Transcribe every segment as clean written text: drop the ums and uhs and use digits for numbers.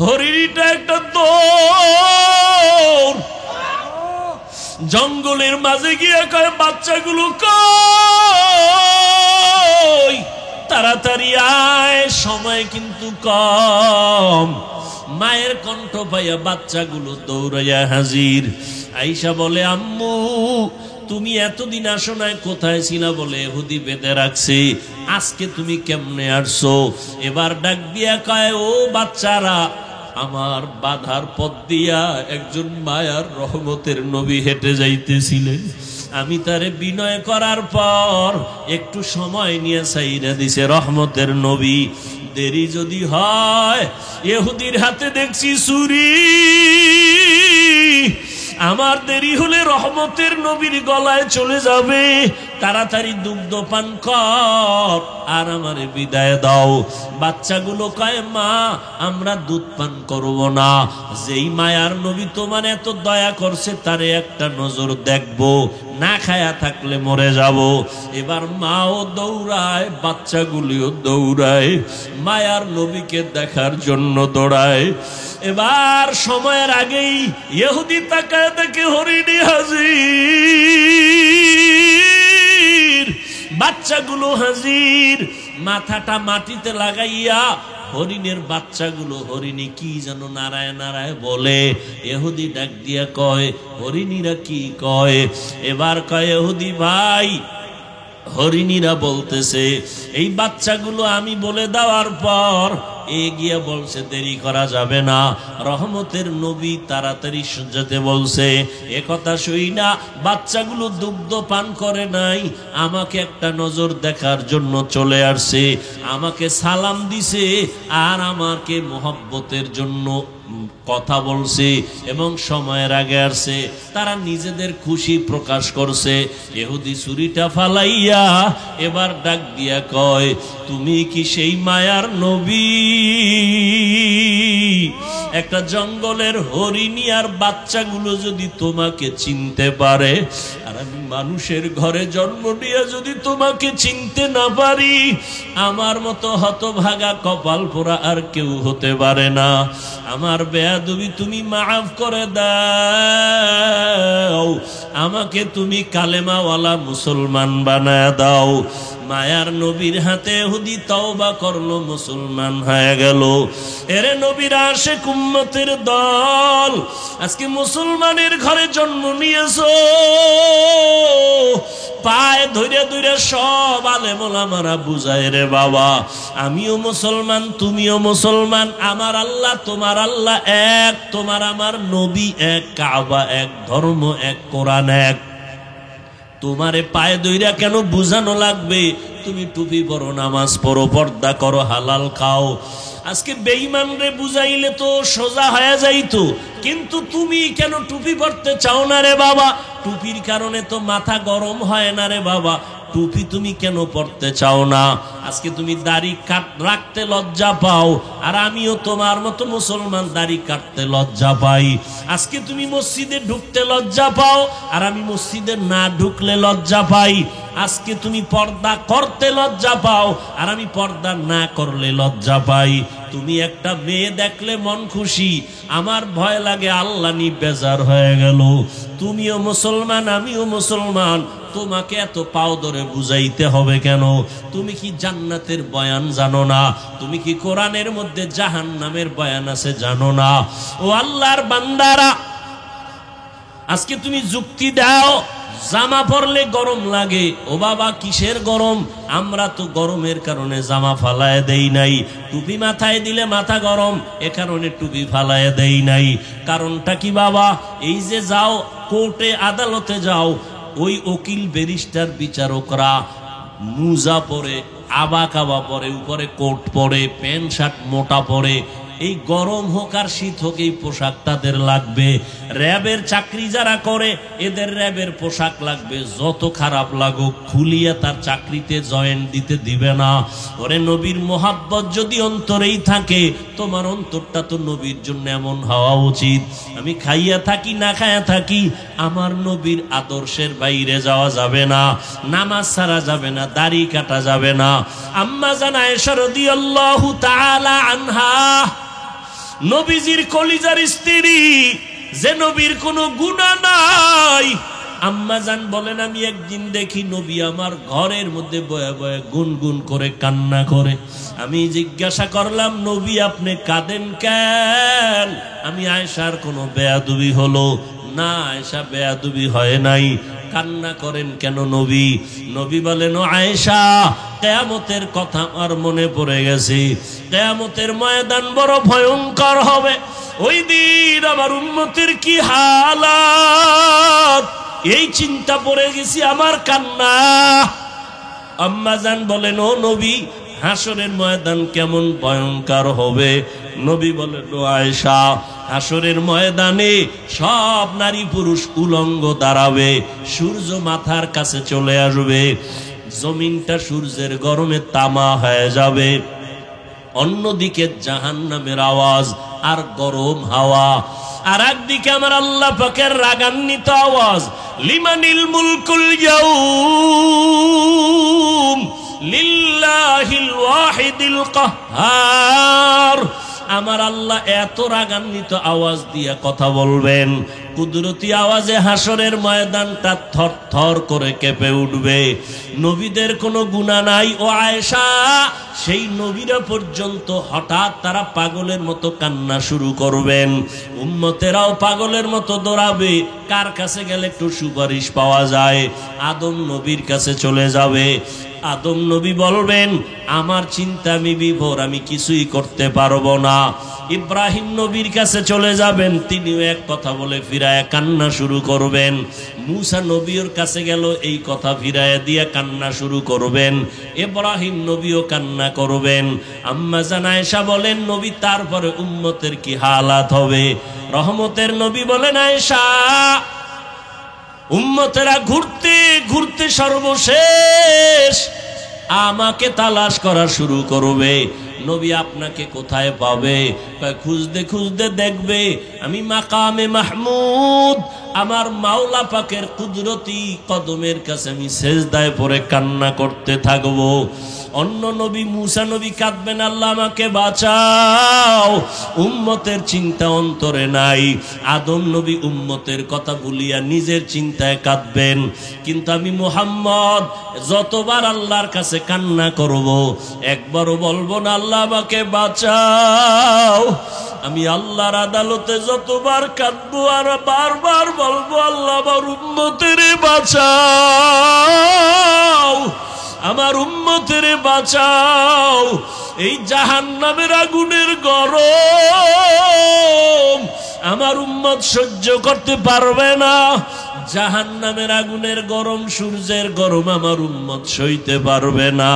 হরিণীটা একটা দৌড়, জঙ্গলের মাঝে গিয়ে কয় বাচ্চাগুলো কই, তাড়াতাড়ি আয়, সময় কিন্তু কম। মায়ের কণ্ঠ পাইয়া বাচ্চাগুলো দৌড়াইয়া হাজির। আইসা বলে, আম্মু তুমি এতদিন আসো নাই, কোথায় ছিলা? বলে ইহুদি বেঁধে রাখছে, আজকে তুমি কেমনে আসছো? এবার ডাক দিয়া কয়, ও বাচ্চারা, আমার বাধার পথ দিয়া একজন মায়ার রহমতের নবী হেঁটে যাইতেছিলেন, আমি তারে বিনয় করার পর একটু সময় নিয়ে সাইরা দিছে রহমতের নবী। দেরি যদি হয়, ইহুদির হাতে দেখছি ছুরি, আমার দেরি হলে রহমতের নবীর গলায় চলে যাবে। তাড়াতাড়ি দুগ্ধ পান কর আর আমারে বিদায় দাও। বাচ্চাগুলো কয়, মা আমরা দুধ পান করব না, যেই মায়ার নবী তোমার এত দয়া করছে তারে একটা নজর দেখবো, না খায়া থাকলে মরে যাব। এবার মাও দৌড়ায়, বাচ্চাগুলিও দৌড়ায়, মায়ার নবীকে দেখার জন্য দৌড়ায়। এবার সময়ের আগেই ইহুদি তাকায় দেখে হরিণী হাজির, বাচ্চাগুলো হাজির। মাথাটা মাটিতে লাগাইয়া হরিণের বাচ্চাগুলো, হরিণী কি যেন নারায় নারায় বলে। ইহুদি ডাক দিয়া কয়, হরিণীরা কি কয়? এবার কয়, ইহুদি ভাই, হরিণীরা বলতেছে এই বাচ্চাগুলো আমি বলে দেওয়ার পর এগিয়ে বলছে দেরি করা যাবে না, রহমতের নবী তাড়াতাড়ি যেতে বলছে। একথা শুই না বাচ্চাগুলো দুগ্ধ পান করে নাই, আমাকে একটা নজর দেখার জন্য চলে আসছে, আমাকে সালাম দিছে আর আমাকে মোহব্বতের জন্য কথা বলছে এবং সময়ের আগে আসছে, তারা নিজেদের খুশি প্রকাশ করছে। ইহুদি ছুরিটা ফালাইয়া এবার ডাক দিয়া কয়, তুমি কি সেই মায়ার নবী? একটা জঙ্গলের হরিণী আর বাচ্চাগুলো যদি তোমাকে চিনতে পারে, আর আমি মানুষের ঘরে জন্ম নিয়ে যদি তোমাকে চিনতে না পারি, আমার মতো হতভাগা কপাল পোড়া আর কেউ হতে পারে না। আমার বেয়াদবি তুমি মাফ করে দাও, আমাকে তুমি কালেমাওয়ালা মুসলমান বানায় দাও। মায়ার নবীর হাতে ইহুদি তওবা করলো, মুসলমান হয়ে গেল। এরে নবীর আশিক উম্মতের দল, আজকে মুসলমানের ঘরে জন্ম নিয়েছো, পায়ে ধরে ধরে সব আলেম ওলামারা বুঝায়, রে বাবা আমিও মুসলমান তুমিও মুসলমান, আমার আল্লাহ তোমার আল্লাহ এক, তোমার আমার নবী এক, কাবা এক, ধর্ম এক, কোরআন এক। তোমারে পায়ে দইরা কেন বুঝানো লাগবে? তুমি টুপি পরো, নামাজ পড়ো, পর্দা করো, হালাল খাও। আজকে বেঈমান রে বুঝাইলে তো সোজা হয়ে যাইতো, কিন্তু তুমি কেন টুপি পরতে চাও না রে বাবা? টুপির কারণে তো মাথা গরম হয় না রে বাবা, টুপি তুমি কেন পরতে চাও না? আজকে তুমি দাড়ি রাখতে লজ্জা পাও, আর আমিও তোমার মতো মুসলমান দাড়ি কাটতে লজ্জা পাই। আজকে তুমি মসজিদে ঢুকতে লজ্জা পাও, আর আমি মসজিদে না ঢুকলে লজ্জা পাই। আজকে তুমি পর্দা করতে লজ্জা পাও, আর আমি পর্দা না করলে লজ্জা পাই। তুমি একটা মেয়ে দেখলে মন খুশি, আমার ভয় লাগে আল্লাহ নি বেজার হয়ে গেল। তুমিও মুসলমান আমিও মুসলমান, তোমাকে এত পাও ধরে বুঝাইতে হবে কেন? তুমি কি জান্নাতের বয়ান জানো না? তুমি কি কোরআনের মধ্যে জাহান্নামের বয়ান আছে জানো না? ও আল্লাহর বান্দারা, আজকে তুমি যুক্তি দাও জামা পরলে গরম লাগে। ও বাবা কিসের গরম? আমরা তো গরমের কারণে জামা ফালায় দেই নাই। টুপি মাথায় দিলে মাথা গরম, এ কারণে টুপি ফালায় দেই নাই। কারণটা কি বাবা? এই যে যাও কোর্টে আদালতে যাও, ওই উকিল ব্যারিস্টার বিচারকরা মুজা পরে, আবা কাবা পরে, উপরে কোট পরে, প্যান্ট শার্ট মোটা পরে। এই গরম হোক আর শীত হোক এই পোশাক তাদের লাগবে। র্যাবের চাকরি যারা করে এদের র্যাবের পোশাক লাগবে, যত খারাপ লাগুক খুলিয়া তার চাকরিতে জয়েন দিতে দিবে না। ওরে নবীর মোহাব্বত যদি অন্তরেই থাকে, তোমার অন্তরটা তো নবীর জন্য এমন হওয়া উচিত। আমি খাইয়া থাকি না খাইয়া থাকি, আমার নবীর আদর্শের বাইরে যাওয়া যাবে না, নামাজ ছাড়া যাবে না, দাড়ি কাটা যাবে না। আম্মা জান আয়েশা রাদিয়াল্লাহু তাআলা আনহা নবীজির কলিজার স্ত্রী, যে নবীর কোনো গুনাহ নাই। আম্মা জান বলেন, আমি একদিন দেখি নবী আমার ঘরের মধ্যে বয়ে বয়ে গুনগুন করে কান্না করে। আমি জিজ্ঞাসা করলাম, নবী আপনি কাঁদেন কেন? আমি আয়েশার কোনো বেয়াদবি হলো? না আয়েশা, বেয়াদবি হয় নাই। কান্না করেন কেন নবী? নবী বলেন, ও আয়েশা, কিয়ামতের কথা আমার মনে পড়ে গেছে। কিয়ামতের ময়দান বড় ভয়ঙ্কর হবে। ওই দিন আমার উম্মতের কি হালাত, এই চিন্তা পড়ে গেছি, আমার কান্না। আম্মা জান বলেন, ও নবী, হাসরের ময়দান কেমন ভয়ঙ্কর হবে? নবী বলেন, ও আয়েশা, হাসরের ময়দানে সব নারী পুরুষ উলঙ্গ দাঁড়াবে, সূর্য মাথার কাছে চলে আসবে, জমিনটা সূর্যের গরমে তামা হয়ে যাবে। অন্যদিকে জাহান্নামের আওয়াজ আর গরম হাওয়া, আর একদিকে আমার আল্লাহ পাকের রাগান্বিত আওয়াজ, লিমানিল মুলকুল ইয়াউম লিল্লাহিল ওয়াহিদিল কাহ্হার। আমার আল্লাহ এত রাগান্বিত আওয়াজ দিয়ে কথা বলবেন, কুদরতি আওয়াজে হাসরের ময়দানটা থর থর করে কেঁপে উঠবে। নবীদের কোনো গুনাহ নাই ও আয়েশা, সেই নবীরা পর্যন্ত হঠাৎ তারা পাগলের মতো কান্না শুরু করবেন, উম্মতেরাও পাগলের মতো দৌড়াবে। কার কাছে গেলে একটু সুপারিশ পাওয়া যায়? আদম নবীর কাছে চলে যাবে। আদম নবী বলবেন, আমার চিন্তা আমি বিভোর, আমি কিছুই করতে পারবো না। ইব্রাহিম নবীর কাছে চলে যাবেন, তিনিও এক কথা বলে ফিরায় কান্না শুরু করবেন। মুসা নবীর কাছে গেল, এই কথা ফিরায় দিয়ে কান্না শুরু করবেন। ইব্রাহিম নবীও কান্না করবেন। আম্মা জান আয়েশা বলেন, নবী তারপরে উম্মতের কি হালাত হবে? রহমতের নবী বলেন, আয়েশা, উম্মতেরা ঘুরতে ঘুরতে সর্বশেষ আমাকে তালাশ করা শুরু করবে। নবী আপনাকে কোথায় পাবে? খুঁজতে খুঁজতে দেখবে আমি মাকামে মাহমুদ, আমার মাওলা পাকের কুদরতি কদমের কাছে আমি সেজদায় পড়ে কান্না করতে থাকবো। অন্য নবী মুসা নবী কাঁদবেন, আল্লাহ আমাকে বাঁচাও, উম্মতের চিন্তা অন্তরে নাই। আদম নবী উম্মতের কথা ভুলিয়া নিজের চিন্তায় কাঁদবেন। কিন্তু আমি মুহাম্মদ যতবার আল্লাহর কাছে কান্না করব, একবারও বলবো না আল্লাহ আমাকে বাঁচাও। আমি আল্লাহর আদালতে যতবার কাঁদবো আর বারবার বলবো, আল্লাহ আমার উম্মতের বাঁচাও, আমার উম্মতের বাঁচাও। এই জাহান্নামের আগুনের গরম আমার উম্মত সহ্য করতে পারবে না। জাহান্নামের আগুনের গরম, সূর্যের গরম আমার উম্মত সইতে পারবে না।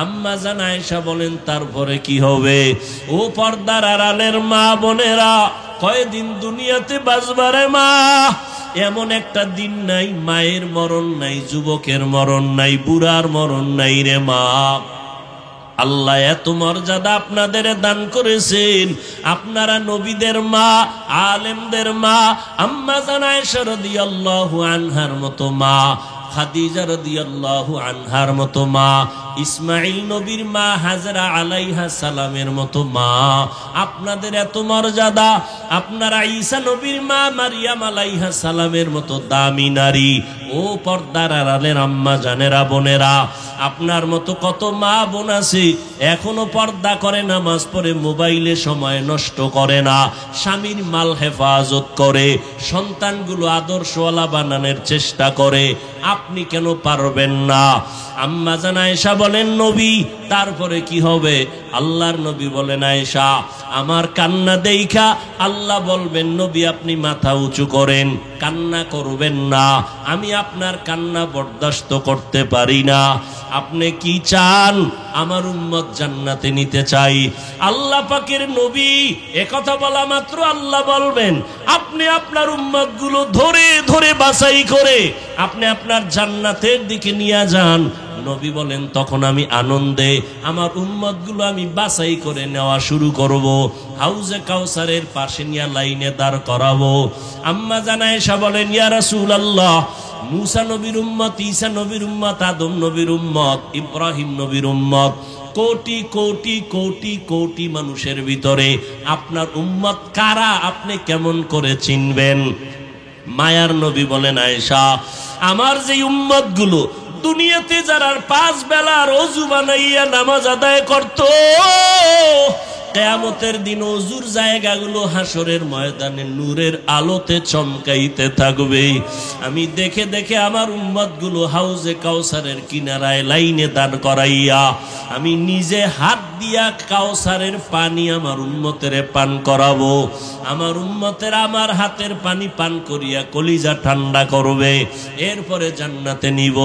আম্মা জান আয়েশা বলেন, তারপরে কি হবে? ও পর্দার আড়ালের মা বোনেরা, কয়দিন দুনিয়াতে বাঁচবারে মা? এমন একটা দিন নাই মায়ের মরণ নাই, যুবকের মরণ নাই, বুড়ার মরণ নাই রে মা। আল্লাহ এত মর্যাদা আপনাদের দান করেছেন। আপনারা নবীদের মা, আলেমদের মা, আম্মা জান আয়েশা রাদিয়াল্লাহু আনহার মতো মা, খাদিজা রাদিয়াল্লাহু আনহার মতো মা, ইসমাইল নবীর মা হাজরা আলাইহা সালামের মতো মা, আপনাদের এত মর্যাদা। আপনারা ঈসা নবীর মা মারিয়াম আলাইহা সালামের মতো দামি নারী। ও পর্দার আড়ালের আম্মা জানেরা, বোনেরা, আপনার মতো কত মা বোন আছে এখনো পর্দা করে, নামাজ পড়ে, মোবাইলে সময় নষ্ট করে না, স্বামীর মাল হেফাজত করে, সন্তানগুলো আদর্শওয়ালা বানানোর চেষ্টা করে। আপনি কেন পারবেন না? আম্মা জান আয়েশা বলেন, নবী তারপরে কি হবে? আল্লাহর নবী বলেন, আয়েশা আমার কান্না দেইখা আল্লাহ বলবেন, নবী আপনি মাথা উঁচু করেন, কান্না করবেন না, আমি আপনার কান্না বরদাস্ত করতে পারি না। আপনি কি চান? আমার উম্মত জান্নাতে নিতে চাই। আল্লাহ পাকের নবী একথা বলা মাত্র আল্লাহ বলবেন, আপনি আপনার উম্মত গুলো ধরে ধরে বাছাই করে আপনি আপনার জান্নাতের দিকে নিয়ে যান। নবী বলেন, তখন আমি আনন্দে আমার উম্মত গুলো আমি বাছাই করে নেওয়া শুরু করব, হাউজে কাউসারের পাশে নিয়ে লাইনে দাঁড় করাবো। আম্মা জান আয়েশা বলেন, ইয়া রাসূলুল্লাহ, মুসা নবীর উম্মত, ঈসা নবীর উম্মত, আদম নবীর উম্মত, ইব্রাহিম নবীর উম্মত, কোটি কোটি কোটি কোটি মানুষের ভিতরে আপনার উম্মত কারা আপনি কেমন করে চিনবেন? মায়ার নবী বলেন, আয়েশা, আমার যে উম্মত গুলো দুনিয়াতে যারা 5 বেলার ওযু বানাইয়া নামাজ আদায় করত, কিয়ামতের দিন ওযুর জায়গাগুলো হাসরের ময়দানে নূরের আলোতে চমকাইতে থাকবে। আমি দেখে দেখে আমার উম্মতগুলো হাউজে কাউসারের কিনারায় লাইনে দাঁড় করাইয়া আমি নিজে হাত দিয়া কাউসারের পানি আমার উম্মতের পান করাবো। আমার উম্মতের আমার হাতের পানি পান করিয়া কলিজা ঠান্ডা করবে, এরপরে জান্নাতে নিব।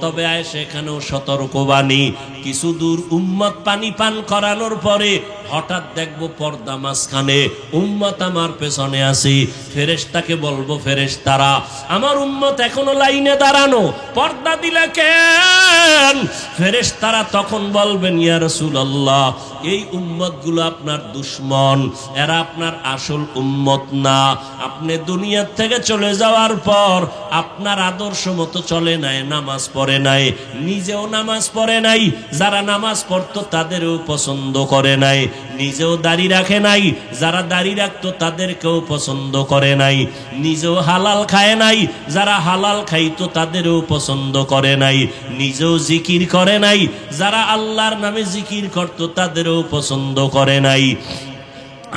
তবে আয়েশা এখানেও সতর্কবাণী, কিছু দূর উম্মত পানি পান করানোর পরে হঠাৎ দেখবো পর্দা মাঝখানে, উম্মত আমার পেছনে আসি। ফেরেশতাকে বলবো, ফেরেশতারা আমার উম্মত এখনো লাইনে দাঁড়ানো, পর্দা দিলে কেন? ফেরেশতারা তখন বলবেন, ইয়া রাসূলুল্লাহ, এই উম্মতগুলো আপনার দুশমন, এরা আপনার আসল উম্মত না। আপনি দুনিয়ার থেকে চলে যাওয়ার পর আপনার আদর্শ মতো চলে নাই, নামাজ পড়ে নাই, নিজেও নামাজ পড়ে নাই, যারা নামাজ পড়তো তাদেরও পছন্দ করে নাই, নিজেও দাড়ি রাখে নাই, যারা দাড়ি রাখতো তাদেরকেও পছন্দ করে নাই, নিজেও হালাল খায় নাই, যারা হালাল খাইতো তাদেরও পছন্দ করে নাই, নিজেও জিকির করে নাই, যারা আল্লাহর নামে জিকির করতো তাদেরও পছন্দ করে নাই।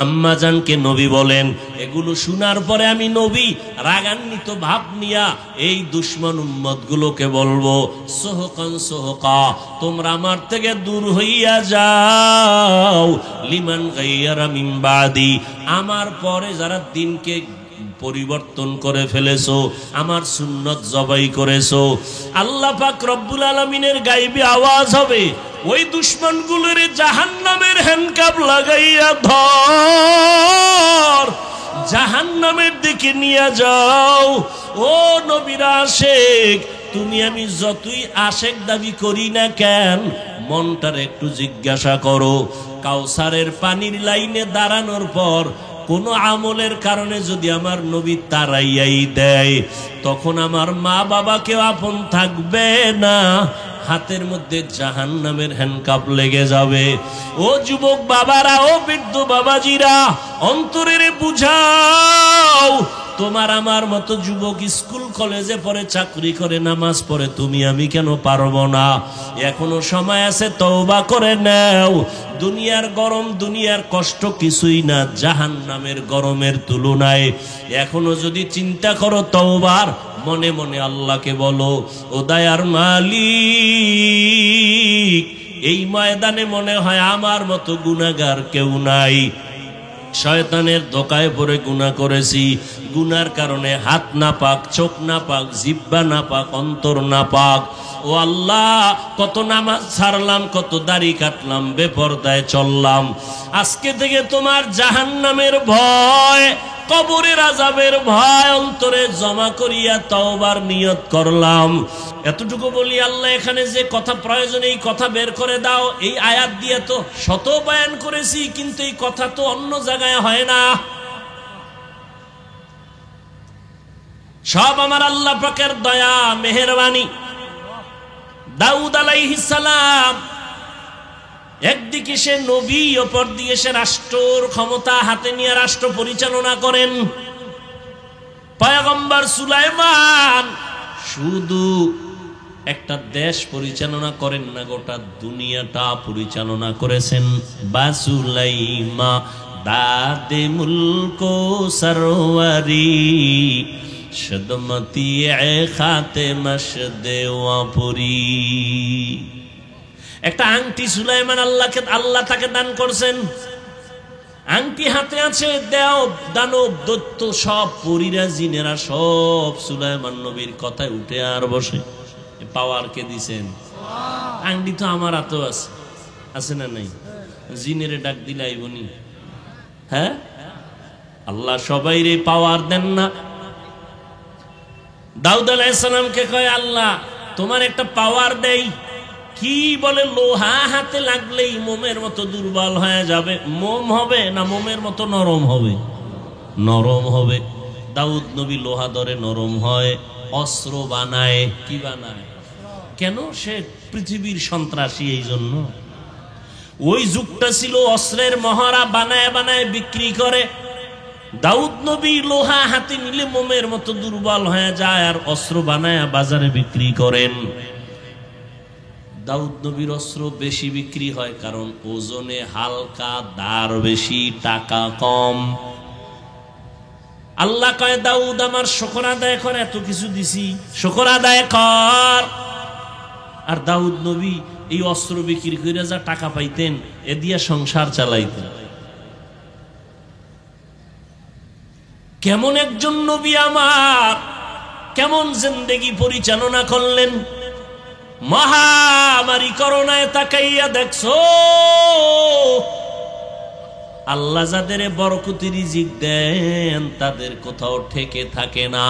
আম্মা জানকে নবী বলেন, এগুলো শোনার পরে আমি নবী রাগান্বিত ভাব নিয়া এই দুশমন উম্মত গুলোকে বলবো, সোহকান সোহকা, তোমরা আমার থেকে দূর হইয়া যাও। লিমান গায়্যারা মিন বাদি, আমার পরে যারা দিনকে পরিবর্তন করে ফেলেছো, আমার সুন্নত জবাই করেছো, আল্লাহ পাক রব্বুল আলামিনের গায়বী আওয়াজ হবে, ওই দুশমন গুলোর জাহান্নামের হ্যান্ডকাপ লাগাইয়া ধর, জাহান্নামের দিকে নিয়ে যাও। ও নবীর আশেক, তুমি আমি যতই আশেক দাবি করি না কেন, মনটার একটু জিজ্ঞাসা করো, কাউসারের পানির লাইনে দাঁড়ানোর পর কোন আমলের কারণে যদি আমার নবী তারাইয়াই দেয়, তখন আমার মা বাবাকেও আপন থাকবে না, হাতের মধ্যে জাহান্নামের হ্যান্ডকাপ লেগে যাবে। ও যুবক বাবারা, ও বৃদ্ধ বাবাজিরা, অন্তরের বুঝাও, তোমার আমার মতো যুবক স্কুল কলেজে পড়ে, চাকরি করে, নামাজ পড়ে, তুমি আমি কেন পারবো না? এখনো সময় আছে, তওবা করে নাও। দুনিয়ার গরম, দুনিয়ার কষ্ট কিছুই না জাহান্নামের গরমের তুলনায়। এখনো যদি চিন্তা করো তওবার, মনে মনে আল্লাহকে বলো, ও দয়ার মালিক, এই ময়দানে মনে হয় আমার মতো গুনাহগার কেউ নাই। শয়তানের ধোকায় পড়ে গুনাহ করেছি, গুনার কারণে হাত নাপাক, চোখ নাপাক, জিহ্বা নাপাক, অন্তর নাপাক। ও আল্লাহ, কত নামাজ ছাড়লাম, কত দাড়ি কাটলাম, বেপরদায় চললাম। আজকে থেকে তোমার জাহান্নামের ভয়, কবরের আযাবের ভয় অন্তরে জমা করিয়া তওবার নিয়ত করলাম। এতটুকু বলি, আল্লাহ এখানে যে কথা প্রয়োজন এই কথা বের করে দাও। এই আয়াত দিয়ে তো শত বয়ান করেছি, কিন্তু এই কথা তো অন্য জায়গায় হয় না। সব আমার আল্লাহ পাকের দয়া, মেহেরবানি। দাউদ আলাইহিস সালাম একদিকে সে নবী, অপর দিকে সে রাষ্ট্রের ক্ষমতা হাতে নিয়ে রাষ্ট্র পরিচালনা করেন। পয়গম্বর সুলাইমান শুধু একটা দেশ পরিচালনা করেন না, গোটা দুনিয়াটা পরিচালনা করেছেন। বাসুলাইমা দাদে মুলকো সরওয়ারি, সদমতি এ খাতে মশদেওয়াপুরি। একটা আংটি সুলাইমান আল্লাহ তাকে দান করছেন। আংটি হাতে আছে, দেও দানব দৈত্য সব পরীরা জিনেরা সব সুলাইমান নবীর কথায় উঠে আর বসে। পাওয়ার কে দিছেন? আংটি তো আমার হাতেও আছে, আছে না নাই? জিনেরে ডাক দিলে আইবনি? হ্যাঁ, আল্লাহ সবাইরে পাওয়ার দেন না। দাউদ আলাইহিস সালামকে কয়, আল্লাহ তোমার একটা পাওয়ার দেই। কি বলে? লোহা হাতে লাগলেই মোমের মতো দুর্বল হয়ে যাবে। মোম হবে না মোমের মতো নরম হবে? নরম হবে। দাউদ নবী লোহা ধরে নরম হয়, অস্ত্র বানায়। কি বানায়? কেন? সে পৃথিবীর সন্ত্রাসী, এই জন্য। ওই যুগটা ছিল অস্ত্রের মহড়া বানায় বানায় বিক্রি করে। দাউদ নবী লোহা হাতে নিলে মোমের মতো দুর্বল হয়ে যায়, আর অস্ত্র বানায় বাজারে বিক্রি করেন। দাউদ নবীর অস্ত্র বেশি বিক্রি হয় কারণ ওজনে হালকা, দার বেশি, টাকা কম। আল্লাহ কয়, দাউদ আমার শুকর আদায় কর, এত কিছু দিছি, শুকর আদায় কর। আর দাউদ নবী এই অস্ত্র বিক্রি করে যা টাকা পাইতেন, এ দিয়ে সংসার চালাইতেন। কেমন একজন নবী আমার, কেমন জিন্দেগি পরিচালনা করলেন। মহামারী করোনায় তাকাইয়া দেখছো, আল্লাহ যাদের বরকতি রিজিক দেন তাদের কোথাও ঠেকে থাকে না।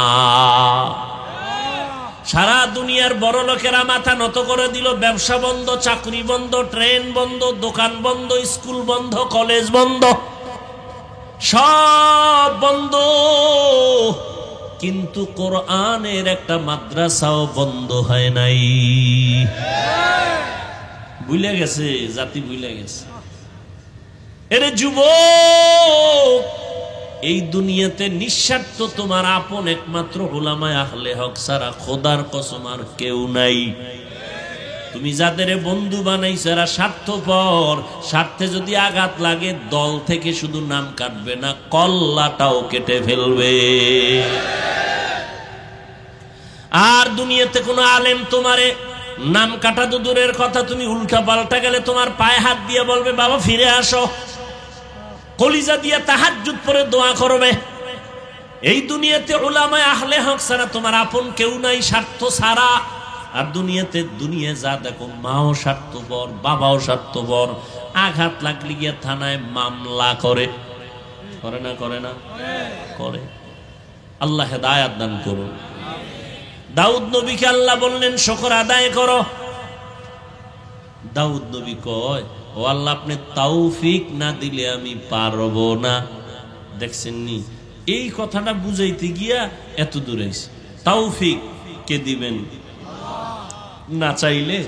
সারা দুনিয়ার বড় লোকেরা মাথা নত করে দিল, ব্যবসা বন্ধ, চাকরি বন্ধ, ট্রেন বন্ধ, দোকান বন্ধ, স্কুল বন্ধ, কলেজ বন্ধ, সব বন্ধ। কিন্তু কোরআনের একটা মাদ্রাসাও বন্ধ হয় নাই। ভুলে গেছে জাতি, ভুলে গেছে। এরে যুবক, এই দুনিয়াতে নিঃস্বার্থ তোমার আপন একমাত্র উলামায়ে আহলে হক ছাড়া খোদার কসম আর কেউ নাই। তুমি যাদের বন্ধু বানাইছো এরা স্বার্থপর। স্বার্থে যদি আঘাত লাগে দল থেকে শুধু নাম কাটবে না, কল্লাটাও কেটে ফেলবে। আর দুনিয়াতে কোনো আলেম তোমারে নাম কাটা তো দূরের কথা, তুমি উল্টা পাল্টা গেলে তোমার পায়ে হাত দিয়ে বলবে, বাবা ফিরে আসো, কলিজা দিয়ে তাহাজ্জুদ পড়ে দোয়া করবে। এই দুনিয়াতে উলামায়ে আহলে হক ছাড়া তোমার আপন কেউ নাই, স্বার্থ ছাড়া। আর দুনিয়া যা দেখো, মাও স্বার্থপর, বাবাও স্বার্থপর। আঘাত লাগলে গিয়ে থানায় মামলা করে, করে না করে না করে। আল্লাহ হেদায়েত দান করুন। দাউদ নবীকে আল্লাহ বললেন শুকর আদায় করো। দাউদ নবী কয়, ও আল্লাহ আপনি তৌফিক না দিলে আমি পারবো না। দেখছেন নি, এই কথাটা বুঝাইতে গিয়া এত দূর আইছে। তৌফিক কে দিবেন? না চাইলে।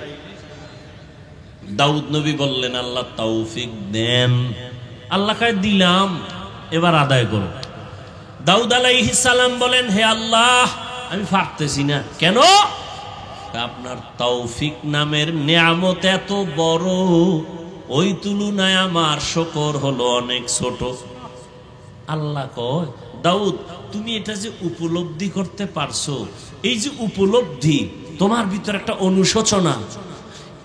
দাউদ নবী বললেন, আল্লাহ তৌফিক দেন। আল্লাহ কয় দিলাম, এবার আদায় করো। দাউদ আলাইহিস সালাম বলেন, হে আল্লাহ আমি পারতেছি না। কেন? আপনার তৌফিক নামের নিয়ামত এত বড়, ওই তুলনায় আমার শুকর হলো অনেক ছোট। আল্লাহ কয়, দাউদ তুমি এটা যে উপলব্ধি করতে পারছো, এই যে উপলব্ধি, তোমার ভিতর একটা অনুশোচনা,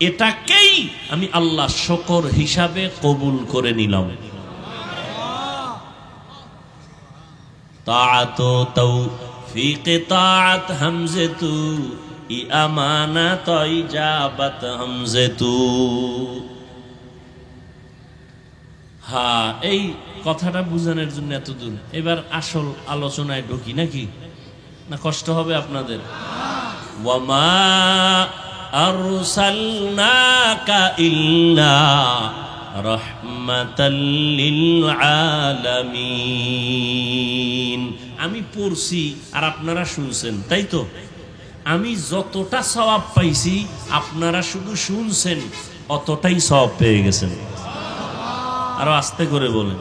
এটাকেই আমি আল্লাহ শুকর হিসাবে কবুল করে নিলাম। তাআতু তৌফিক তাআত হামজাতু ই আমানাত ইজাবাত হামজাতু। হ্যাঁ, এই কথাটা বুঝানোর জন্য এত দূর। এবার আসল আলোচনায় ঢুকি নাকি? না কষ্ট হবে আপনাদের? ওয়ামা আরসালনাকা ইল্লা রাহমাতাল লিল আলামিন। আমি পড়ছি আর আপনারা শুনছেন, তাই তো? আমি যতটা সওয়াব পাইছি আপনারা শুধু শুনছেন, অতটাই সওয়াব পেয়ে গেছেন। আরো আস্তে করে বলেন।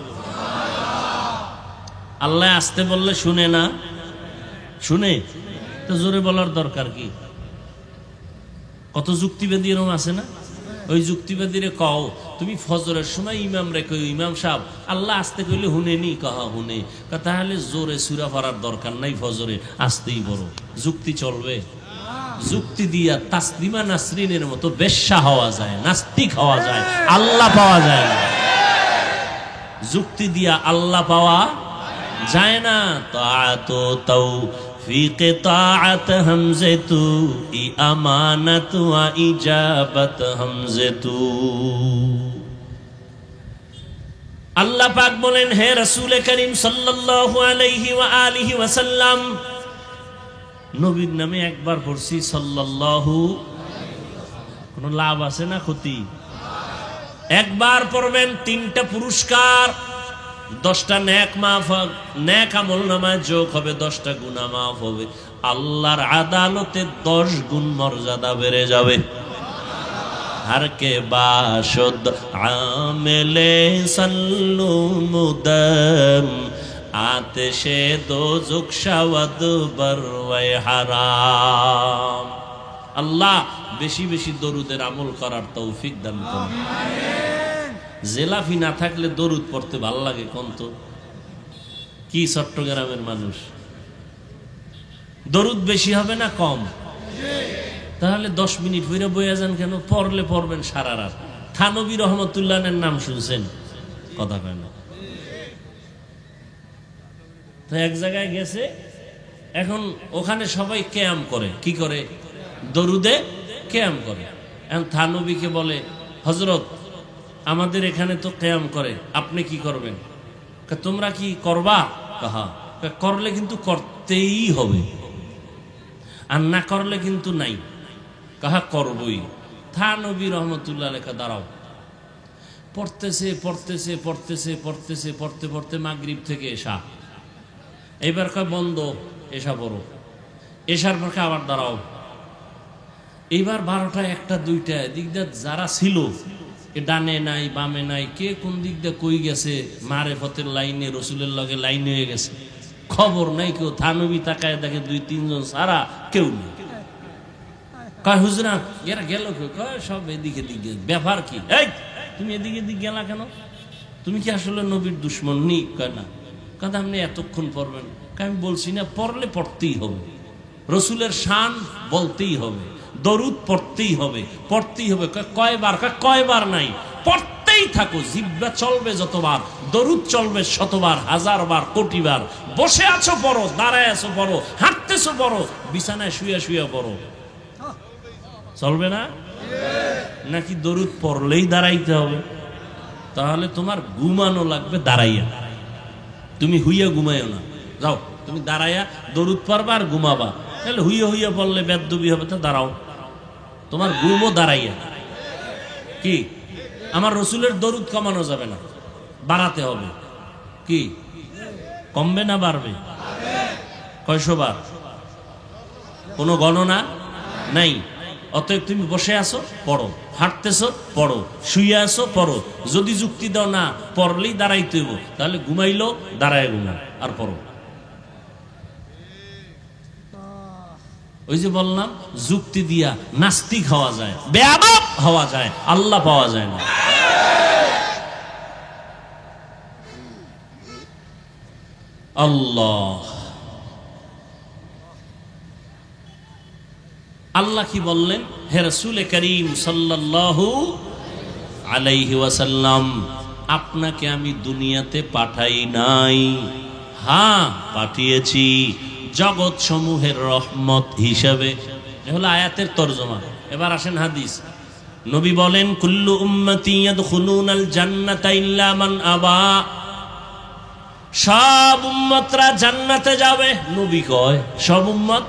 আল্লাহ আস্তে বললে শুনে না? শুনে তো জোরে বলার দরকার কি? কত যুক্তিবাদী এরকম আছে না? ওই যুক্তিবাদীরে কও, তুমি ফজরের সময় ইমাম রে কই, ইমাম সাহেব আল্লাহ আস্তে কইলে হুনেনি? কহা হুনে। তাহলে জোরে সুরা পড়ার দরকার নাই, ফজরে আস্তেই বড়। যুক্তি চলবে? যুক্তি দিয়া তাসলিমা নাসরিনের মতো বেশ্যা হওয়া যায়, নাস্তিক হওয়া যায়, আল্লাহ পাওয়া যায় না। যুক্তি দিয়া আল্লাহ পাওয়া যায় না। তাআতু তৌফিক তাআত হামজাতু ই আমানাত ওয়া ইজাবাত হামজাতু। আল্লাহ পাক বলেন, হে রাসূল করিম সাল্লাল্লাহু আলাইহি ওয়া আলিহি ওয়াসাল্লাম, নবীর নামে একবার পড়ছি সাল্লাল্লাহু, কোনো লাভ আছে না ক্ষতি? একবার পড়বেন, 3টা পুরস্কার, 10টা নেক মাফ, নেক আমল নামায় যোগ হবে, 10টা গুনাহ মাফ হবে। আল্লাহর আদালতে 10 গুণ মর্যাদা বেড়ে যাবে। हर के बाशुद आमिले सल्लु मुदम आतिशे दोज़ुख शवद बरवे हराम। আল্লাহ বেশি বেশি দরুদের আমল করার তৌফিক দান করুন। জেলাফি না থাকলে দরুদ পড়তে ভাল লাগে কোন তো কি চট্টগ্রামের মানুষ দরুদ বেশি হবে না কম? তাহলে 10 মিনিট হইরা বইয়া যান কেন? পড়লে পড়বেন সারা রাত। থানবী রহমতুল্লাহের নাম শুনছেন? কথা কয় না। তো এক জায়গায় গেছে, এখন ওখানে সবাই ক্যাম করে, কি করে? দরুদে ক্যাম করে। এখন থানবীকে বলে, হযরত আমাদের এখানে তো ক্যাম করে, আপনি কি করবেন? তোমরা কি করবা? কাহা করলে কিন্তু করতেই হবে, আর না করলে কিন্তু নাই। কাহা করবই। থানবী রহমতুল্লাহ লেখা দাঁড়াও। পড়তেছে পড়তেছে পড়তেছে পড়তেছে পড়তে পড়তে মাগরিব থেকে এশা, এইবার কয় বন্ধ, এশা পড়ো। এশার পর আবার দাঁড়াও। এইবার 12টা 1টা 2টা দিক দিয়ে যারা ছিল, ডানে নাই বামে নাই, কে কোন দিক দিয়ে কই গেছে, মারেফতের লাইনে রসুলের লগে লাইন হয়ে গেছে, খবর নাই কেউ। থানবী তাকায় দেখে 2-3 জন সারা কেউ নেই। কয় হুজুরা এরা গেল কেউ? কয় সব এদিকে দিকে। ব্যাপার কি? এই তুমি এদিকে দিক গেলা কেন? তুমি কি আসলে নবীর দুশ্মন নি? কয় না। কথা আপনি এতক্ষণ পড়বেন? আমি বলছি না, পড়লে পড়তেই হবে, রসুলের শান বলতেই হবে, দরুদ পড়তেই হবে, পড়তেই হবে। কয়বার? কয়বার নাই, পড়তেই থাকো। জিহ্বা চলবে যতবার, দরুদ চলবে শতবার, 1000 বার, কোটি বার। বসে আছো পড়ো, দাঁড়ায় আছো পড়ো, হাঁটতেছো পড়ো, বিছানায় শুয়ে শুয়ে পড়ো। চলবে না? নাকি দরুদ পড়লেই দাঁড়াইতে হবে? তাহলে তোমার ঘুমানো লাগবে দাঁড়াইয়া, তুমি হুইয়া ঘুমাইও না। যাও তুমি দাঁড়াইয়া দরুদ পড়বা আর ঘুমাবা। তাহলে হুইয়া হুইয়া পড়লে বেদবি হবে। তো দাঁড়াও, তোমার ঘুমও দাঁড়াইয়া। কি আমার রসুলের দরুদ কমানো যাবে না, বাড়াতে হবে। কি কমবে না বাড়বে? কয়শো বার? কোনো গণনা নাই। অতএব তুমি বসে আছো পড়ো, হাঁটতেছো পড়ো, শুয়ে আছো পড়ো। যদি যুক্তি দাও না পড়লেই দাঁড়াইতে হইব, তাহলে ঘুমাইলো দাঁড়ায় ঘুমাও আর পড়ো। ওই যে বললাম, যুক্তি দিয়া নাস্তিক হওয়া যায়, বেয়াদব হওয়া যায়, আল্লাহ পাওয়া যায় না। আল্লাহ আল্লাহ কি বললেন? হে রাসূল করিম সাল্লাল্লাহু আলাইহি ওয়াসাল্লাম, আপনাকে আমি দুনিয়াতে পাঠাই নাই, হ্যাঁ পাঠিয়েছি জগৎ সমূহের রহমত হিসেবে। এ হলো আয়াতের তরজমা। এবার আসেন হাদিস। নবী বলেন, কুল্লু উম্মতি ইয়াদখুলুনাল জান্নাতা ইল্লা মান আবা, সব উম্মতরা জান্নাতে যাবে। নবী কয় সব উম্মত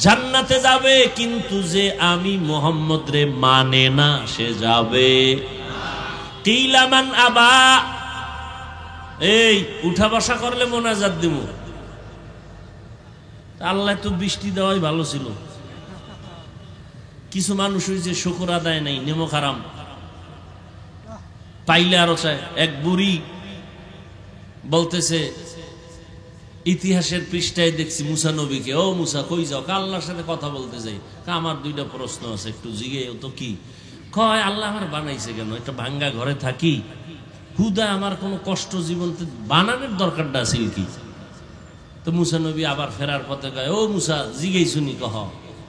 জান্নাতে যাবে, কিন্তু যে আমি মুহাম্মদ রে মানে না সে যাবে। কিলা মান আবা, এই উঠা বসা করলে মোনাজাত দিব। আল্লাহ তো বৃষ্টি দেওয়াই ভালো ছিল। কিছু মানুষ ওই যে শুকর আদায় নাই, নেমো খারাম পাইলে আরো চায়। এক বুড়ি বলতেছে, ইতিহাসের পৃষ্ঠায় দেখছি মুসা নবীকে, ও মুসা কই যাও? আল্লাহর সাথে কথা বলতে যাই। আমার 2টা প্রশ্ন আছে, একটু জিগে। তো কি কয়? আল্লাহ আমার বানাইছে কেন? একটা ভাঙ্গা ঘরে থাকি, হুদা আমার কোনো কষ্ট জীবনতে বানানোর দরকারটা আছে কি? তো মুসা নবী আবার ফেরার পথে কয়, ও মুসা জিগেই শুনি। কহ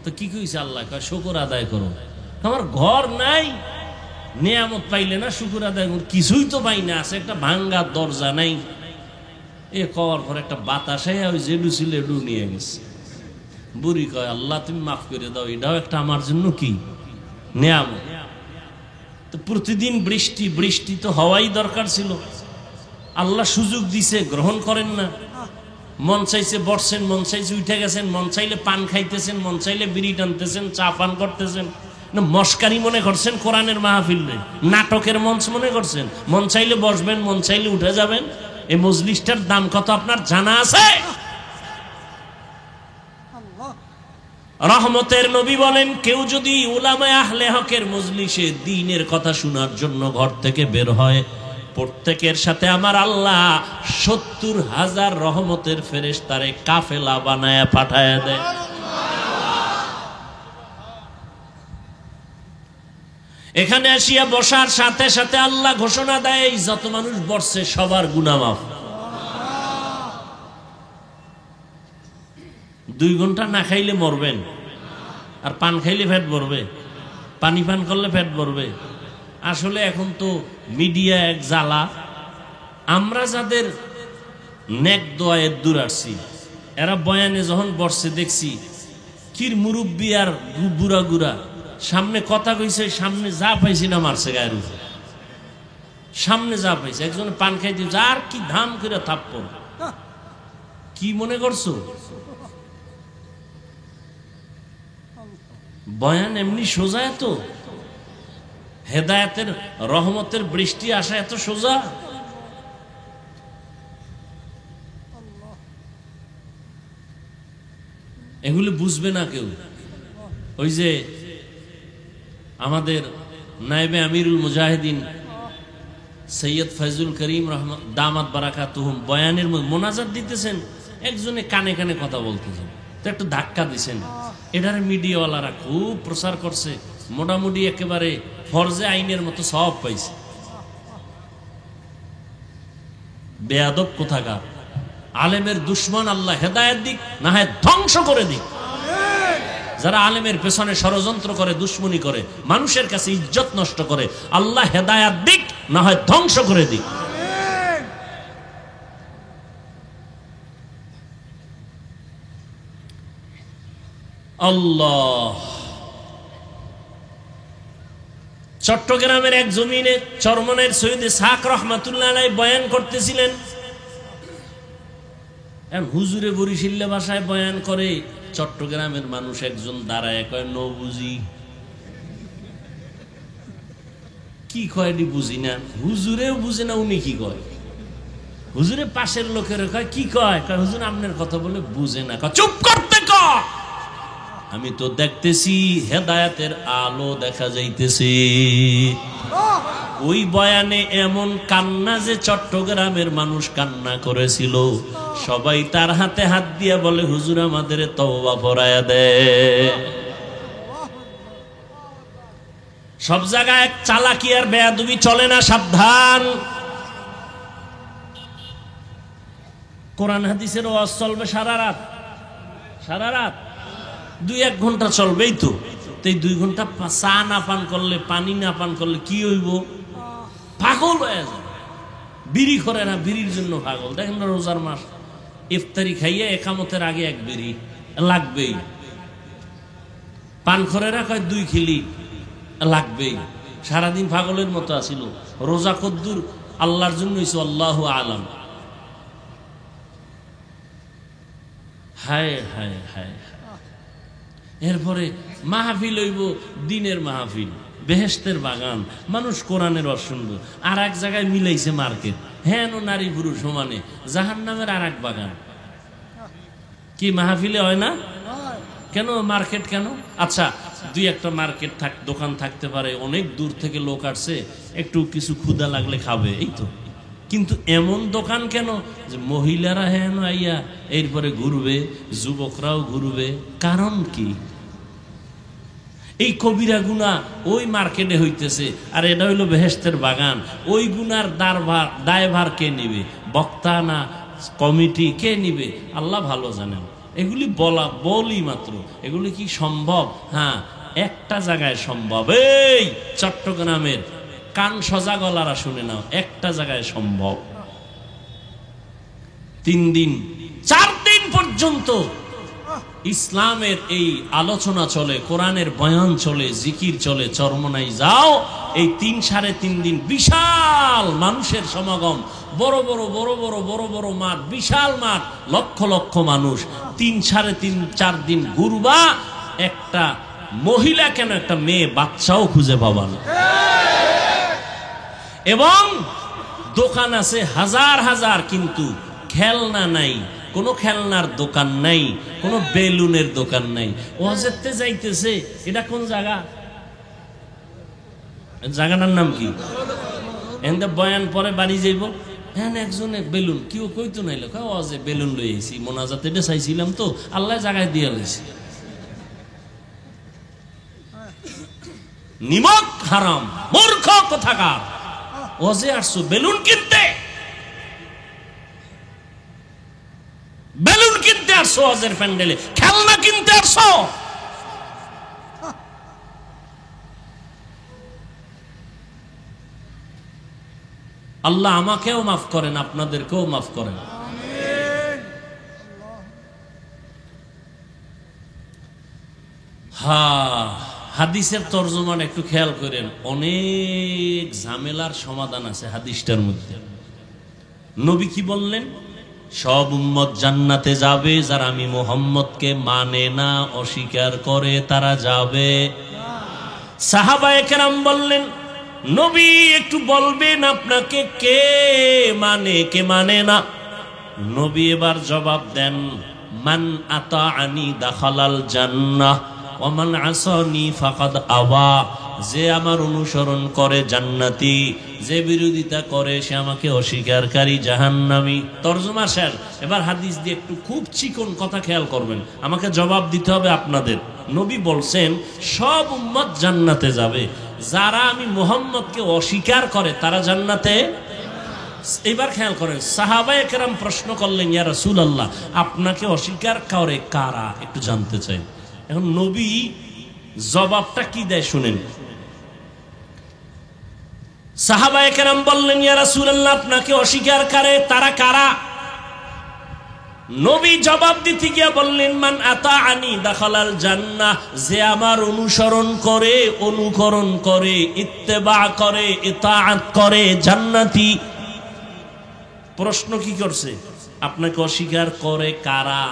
তো কি কইছে আল্লাহ? কয় শুকর আদায় করো। আমার ঘর নাই, নিয়ামত পাইলে না শুকর আদায় করো? কিছুই তো পাই না, আছে একটা ভাঙ্গা দরজা নাই। এ কর পর একটা বাতাসে ওই জেডু ছিল এডু নিয়ে গেছে। বুড়ি কয়, আল্লাহ তুমি মাফ করে দাও, এটাও একটা আমার জন্য কি নিয়ামত। তো প্রতিদিন বৃষ্টি, বৃষ্টি তো হওয়াই দরকার ছিল। আল্লাহ সুযোগ দিছে, গ্রহণ করেন না। মন চাইছে বসছেন, মন চাইছে উঠে গেছেন, মন চাইলে পান খাইতেছেন, মন চাইলে বিড়ি টানতেছেন, চা পান করতেছেন। না মস্কারি মনে করছেন কোরআনের মাহফিলে? নাটকের মঞ্চ মনে করছেন? মন চাইলে বসবেন, মন চাইলে উঠে যাবেন। এই মজলিসটার দাম কত আপনার জানা আছে? রহমতের নবী বলেন, কেউ যদি উলামায়ে আহলে হকের মজলিসে দ্বীনের কথা শোনার জন্য ঘর থেকে বের হয়, প্রত্যেকের সাথে আমার আল্লাহ ৭০,০০০ রহমতের ফেরেশতারে কাফেলা বানায়া পাঠায়া দেয়। এখানে আসিয়া বসার সাথে সাথে আল্লাহ ঘোষণা দেয়, যত মানুষ বসছে সবার গুনাহ মাফ। 2 ঘন্টা না খাইলে মরবেন, আর পান খাইলে পেট ভরবে, পানি পান করলে পেট ভরবে। আসলে এখন তো মিডিয়া এক জ্বালা। আমরা যাদের নেক দোয়ায়ের দূর আসছি, এরা বয়ানে যখন বসছে দেখছি কির মুরব্বী আর বুড়া গুড়া সামনে কথা কইছে, সামনে যা পাইছি না মারছে গায়ের উপর, সামনে যা পাইছে। একজন পান খাই দিয়েছে, আর কি ধাম করে থাপ্পড়। কি মনে করছো বয়ান এমনি সোজা? এত হেদায়েতের রহমতের বৃষ্টি আসা এত সোজা? এগুলি বুঝবে না কেউ। ওই যে আমাদের নায়েবে আমিরুল মুজাহিদিন সৈয়দ ফয়জুল করিম রহমত দামাত বারাকাতুহুম বয়ানের মোনাজাত দিতেছেন, একজনে কানে কানে কথা বলতেছেন, তো একটু ধাক্কা দিছেন। এটার মিডিয়াওয়ালারা খুব প্রচার করছে, মোটামুটি একেবারে ফরজে আইনের মতো সব পাইছে। বেয়াদব কোথাকার! আলেমের দুশ্মন আল্লাহ হেদায়েত দিক, না হয় ধ্বংস করে দিক। যারা আলেমের পেছনে ষড়যন্ত্র করে, দুশ্মনী করে, মানুষের কাছে ইজ্জত নষ্ট করে, আল্লাহ হেদায়েত দিক, না হয় ধ্বংস করে দিক। আল্লাহ। চট্টগ্রামের এক জমিনে চরমনের সৈয়দ ইসহাক রহমাতুল্লাহ আলাইহি বয়ান করতেছিলেন। হুজুরে বরিশাল্লা ভাষায় বয়ান করে, চট্টগ্রামের মানুষ একজন দাঁড়ায় কয়, ন বুঝি। কি কয় বুঝি না, হুজুরেও বুঝে না উনি কি কয়। হুজুরে পাশের লোকের কয়, কি কয়? হুজুর আপনার কথা বলে বুঝে না। চুপ করতে কয়, আমি তো দেখতেছি হেদায়েতের আলো দেখা যাইতেছে। ওই বয়ানে এমন কান্না যে চট্টগ্রামের মানুষ কান্না করেছিল। সবাই তার হাতে হাত দিয়ে বলে, হুজুর আমাদের তওবা পড়ায়া দে। সব জায়গায় চালাকি আর বেয়াদবি চলে না, সাবধান। কোরআন হাদিসের ওয়াজ চলবে সারা রাত, সারা রাত 2-1 ঘন্টা চলবেই তো। এই 2 ঘন্টা চা না পান করলে, পানি না পান করলে কি হইব? পাগল হয়ে যায়। বিড়ি করে না, বিড়ির জন্য পাগল। দেখেন না, রোজার মাস ইফতারি খাইয়ে একামতের আগে 1 বিড়ি লাগবেই। পান করে না, কয় 2 খিলি লাগবেই। সারাদিন পাগলের মতো আসিল। রোজা কদ্দুর আল্লাহর জন্য হইছে, আল্লাহু আলাম। হায় হায় হায়। এরপরে মাহফিল হইব, দিনের মাহফিল, বেহেশতের বাগান, মানুষ কোরআনের রস শুনবে। আর এক জায়গায় মিলাইছে মার্কেট, হ্যাঁ নারী পুরুষ সমানে, জাহান্নামের আর এক বাগান। কি মাহফিলে হয় না? কেন মার্কেট কেন? আচ্ছা, 2-1টা মার্কেট দোকান থাকতে পারে, অনেক দূর থেকে লোক আসছে, একটু কিছু ক্ষুধা লাগলে খাবে, এই তো। কিন্তু এমন দোকান কেন যে মহিলারা হ্যাঁ আইয়া এরপরে ঘুরবে, যুবকরাও ঘুরবে? কারণ কি? এই কবিরা গুনাহ ওই মার্কেটে হইতেছে, আর এটা হইলো বেহেশতের বাগান। ওই গুনার দায়ভার কে নিবে? বক্তা না কমিটি? কে নিবে? আল্লাহ ভালো জানেন। এগুলি বলি মাত্র, এগুলি কি সম্ভব? হ্যাঁ, একটা জায়গায় সম্ভব। এই চট্টগ্রামের কান সজা গলারা শুনে নাও, একটা জায়গায় সম্ভব। 3 দিন 4 দিন পর্যন্ত ইসলামের এই আলোচনা চলে, কোরআনের বয়ান চলে, জিকির চলে। চরমনাই যাও, এই 3-3.5 দিন বিশাল মানুষের সমাগম। বড় বড় বড় বড় বড় বড় মাঠ, বিশাল মাঠ, লক্ষ লক্ষ মানুষ। 3-3.5-4 দিন ঘুরবা, একটা মহিলা কেন, একটা মেয়ে বাচ্চাও খুঁজে পাবা না। এবং দোকান আছে হাজার হাজার, কিন্তু খেলনা নাই, কোনো খেলনার দোকান নাই, কোনো বেলুনের দোকান নাই। ওয়াজেতে যাইতেছে, এটা কোন জায়গা? জায়গাটার নাম কি? এখানে বয়ান পরে বাড়ি যাইব, হ্যাঁ একজনে বেলুন কেউ কইতো নাইলো, ওয়াজে বেলুন লই আইছি, মোনাজাতে এটা চাইছিলাম তো আল্লাহ জায়গায় দিয়ে লইছি। নিমক হারাম, মূর্খ কোথাকার। ওয়াজে আসছো বেলুন কিনতে, বেলুন কিনতে আসছো ওয়াজের প্যান্ডেলে, খেলনা কিনতে আসছো। আল্লাহ আমাকেও মাফ করেন, আপনাদেরকেও মাফ করেন। হাদিসের তরজমান একটু খেয়াল করেন, অনেক ঝামেলার সমাধান আছে হাদিসটার মধ্যে। নবী কি বললেন? সব উম্মত জান্নাতে যাবে, যারা আমি মুহাম্মদকে মানে না, অস্বীকার করে তারা যাবে। সাহাবায়ে কেরাম বললেন, নবী একটু বলবেন আপনাকে কে মানে কে মানে না? নবী এবার জবাব দেন, মান আতাআনি দাখালাল জান্নাহ ওয়া মান আসানি ফাকাদ আওয়া। যে আমার অনুসরণ করে জান্নাতি, যে বিরোধিতা করে সে আমাকে অস্বীকারী জাহান্নামী। তরজমা শেষ। এবার হাদিস দিয়ে একটু খুব চিকন কথা খেয়াল করবেন, আমাকে জবাব দিতে হবে আপনাদের। নবী বলছেন সব উম্মত জান্নাতে যাবে, যারা আমি মুহাম্মদকে অস্বীকার করে তারা জান্নাতে। এবার খেয়াল করেন, সাহাবায়ে কেরাম প্রশ্ন করলেন, ইয়া রাসূলুল্লাহ আপনাকে অস্বীকার করে কারা, একটু জানতে চাই। এখন নবী জবাবটা কি দেয় শুনেন। সাহাবায়ে কেরাম বললেন, ইয়া রাসূলুল্লাহ আপনাকে অস্বীকার করে তারা কারা? নবী জবাব দিতে গিয়ে বললেন, মান আতাআনি দাখালাল জান্নাহ। যে আমার অনুসরণ করে, অনুকরণ করে, ইত্তেবা করে, ইতাআত করে, জান্নাতি। প্রশ্ন কি করছে? আপনাকে অস্বীকার করে কারা?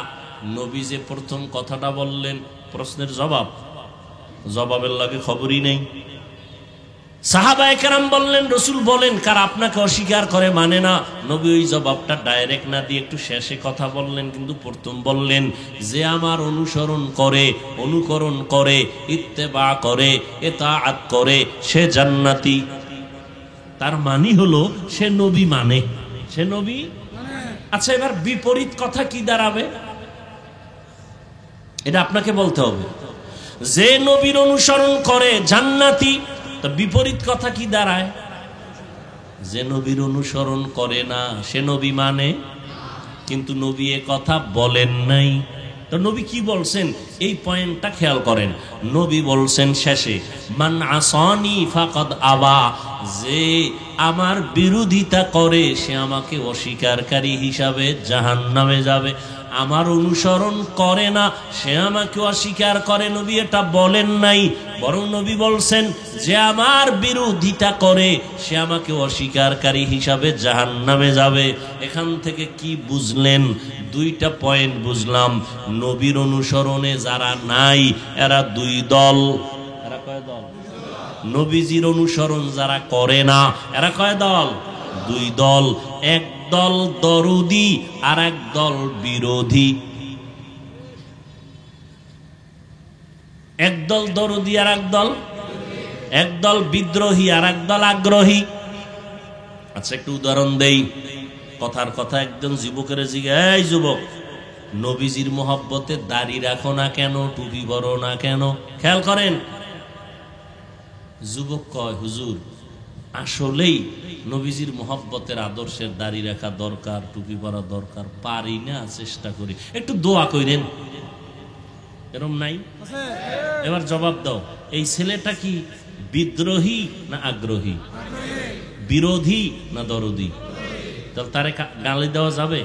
নবী যে প্রথম কথাটা বললেন, প্রশ্নের জবাব, জবাবের লাগে খবরই নেই। সাহাবায়ে কেরাম বললেন, রাসূল বলেন কারা আপনাকে অস্বীকার করে মানে না। নবী ওই জবাবটা ডাইরেক্ট না দিয়ে একটু শেষে কথা বললেন, কিন্তু প্রথম বললেন যে আমার অনুসরণ করে, অনুকরণ করে, ইত্তেবা করে, ইতাআত করে সে জান্নাতি। তার মানে হলো সে নবী মানে, সে নবী। আচ্ছা এবার বিপরীত কথা কি দাঁড়াবে? এটা আপনাকে বলতে হবে। যে নবীর অনুসরণ করে জান্নাতি, তো বিপরীত কথা কি দাঁড়ায়? যে নবীর অনুসরণ করে না সে নবী মানে, কিন্তু নবী এ কথা বলেন নাই। তো নবী কি বলছেন এই পয়েন্টটা খেয়াল করেন। নবী বলছেন শেষে, মান আসানি ফাকাদ আবা। যে আমার বিরোধিতা করে সে আমাকে অস্বীকারী হিসাবে জাহান্নামে যাবে। আমার অনুসরণ করে না সে আমাকে অস্বীকার করে, নবী এটা বলেন নাই। বরং নবী বলছেন যে আমার বিরোধিতা করে সে আমাকে অস্বীকারী হিসাবে জাহান্নামে যাবে। এখান থেকে কি বুঝলেন? দুইটা পয়েন্ট বুঝলাম। নবীর অনুসরণে যারা নাই এরা দুই দল। এরা কয় দল? নবীজির অনুসরণ যারা করে না এরা কয় দল? দুই দল। এক দল দরুদি আর এক দল বিরোধী। এক দল দরুদি আর এক দল বিদ্রোহী আর এক দল আগ্রহী। আচ্ছা একটু উদাহরণ দেই। কথার কথা একজন যুবকের জিজ্ঞাসা, এই যুবক নবীজির মোহব্বতে দাড়ি রাখো না কেন, টুপি পরো না কেন? খেয়াল করেন, যুবক কয় হুজুর আসলেই নবীজির মোহব্বতের আদর্শের দাড়ি রাখা দরকার, টুপি পরা দরকার, পারি না, চেষ্টা করি, একটু দোয়া করেন। এরম নাই? এবার জবাব দাও, এই ছেলেটা কি বিদ্রোহী না আগ্রহী, বিরোধী না দরদি? তাহলে তারে গালি দেওয়া যাবে?